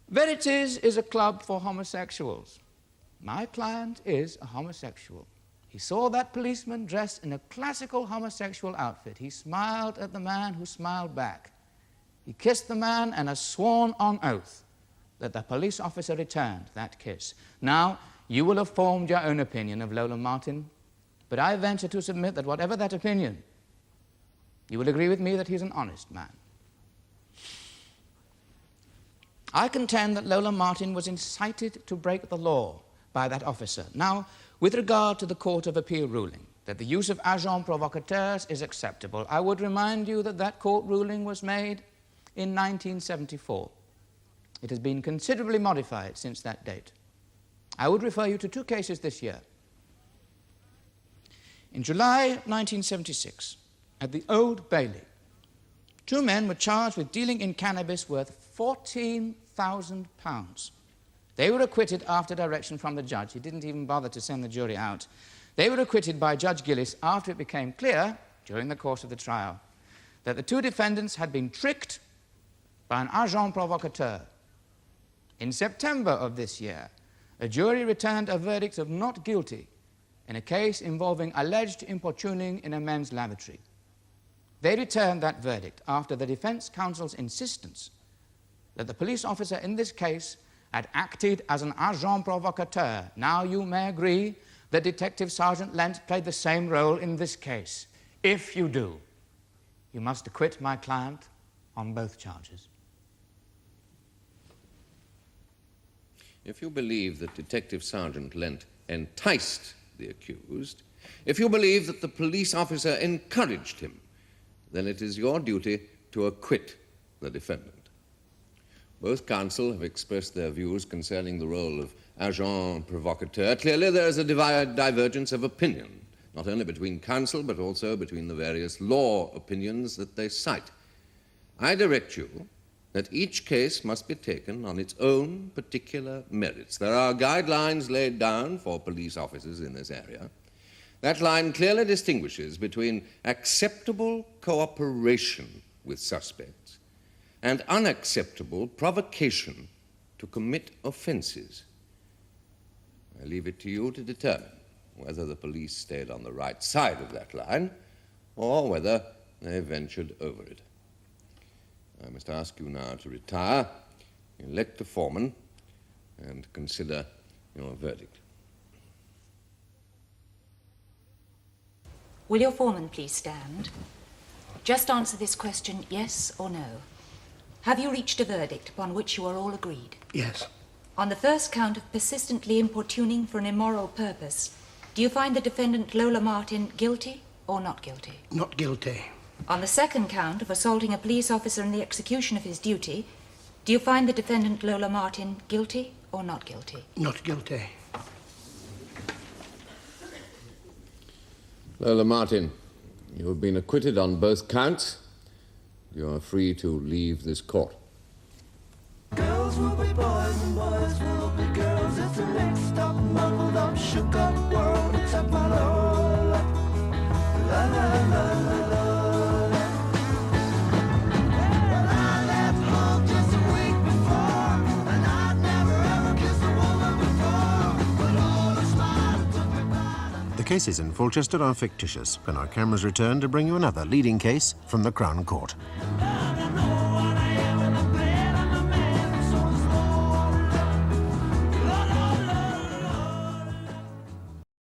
Verities is a club for homosexuals. My client is a homosexual. He saw that policeman dressed in a classical homosexual outfit. He smiled at the man who smiled back. He kissed the man and has sworn on oath that the police officer returned that kiss. Now, you will have formed your own opinion of Lola Martin, but I venture to submit that whatever that opinion, you will agree with me that he's an honest man. I contend that Lola Martin was incited to break the law by that officer. Now, with regard to the Court of Appeal ruling that the use of agents provocateurs is acceptable, I would remind you that that court ruling was made in 1974. It has been considerably modified since that date. I would refer you to two cases this year. In July 1976, at the Old Bailey, two men were charged with dealing in cannabis worth £14,000. They were acquitted after direction from the judge. He didn't even bother to send the jury out. They were acquitted by Judge Gillis after it became clear, during the course of the trial, that the two defendants had been tricked by an agent provocateur. In September of this year, a jury returned a verdict of not guilty in a case involving alleged importuning in a men's lavatory. They returned that verdict after the defense counsel's insistence that the police officer in this case had acted as an agent provocateur. Now you may agree that Detective Sergeant Lent played the same role in this case. If you do, you must acquit my client on both charges. If you believe that Detective Sergeant Lent enticed the accused, if you believe that the police officer encouraged him, then it is your duty to acquit the defendant. Both counsel have expressed their views concerning the role of agent provocateur. Clearly, there is a divergence of opinion, not only between counsel, but also between the various law opinions that they cite. I direct you that each case must be taken on its own particular merits. There are guidelines laid down for police officers in this area. That line clearly distinguishes between acceptable cooperation with suspects and unacceptable provocation to commit offences. I leave it to you to determine whether the police stayed on the right side of that line or whether they ventured over it. I must ask you now to retire, elect a foreman, and consider your verdict. Will your foreman please stand? Just answer this question, yes or no. Have you reached a verdict upon which you are all agreed? Yes. On the first count of persistently importuning for an immoral purpose, do you find the defendant Lola Martin guilty or not guilty? Not guilty. On the second count of assaulting a police officer in the execution of his duty, do you find the defendant Lola Martin guilty or not guilty? Not guilty. Lola Martin, you have been acquitted on both counts. You are free to leave this court. Girls will be boys and boys will be girls. It's a mixed up, muddled up, shook up world. Except for Lola, la la la la la. Well, I left home just a week before, and I'd never ever kissed a woman before. But Lola smiled and took me by. The cases in Fulchester are fictitious, and our cameras return to bring you another leading case from the Crown Court.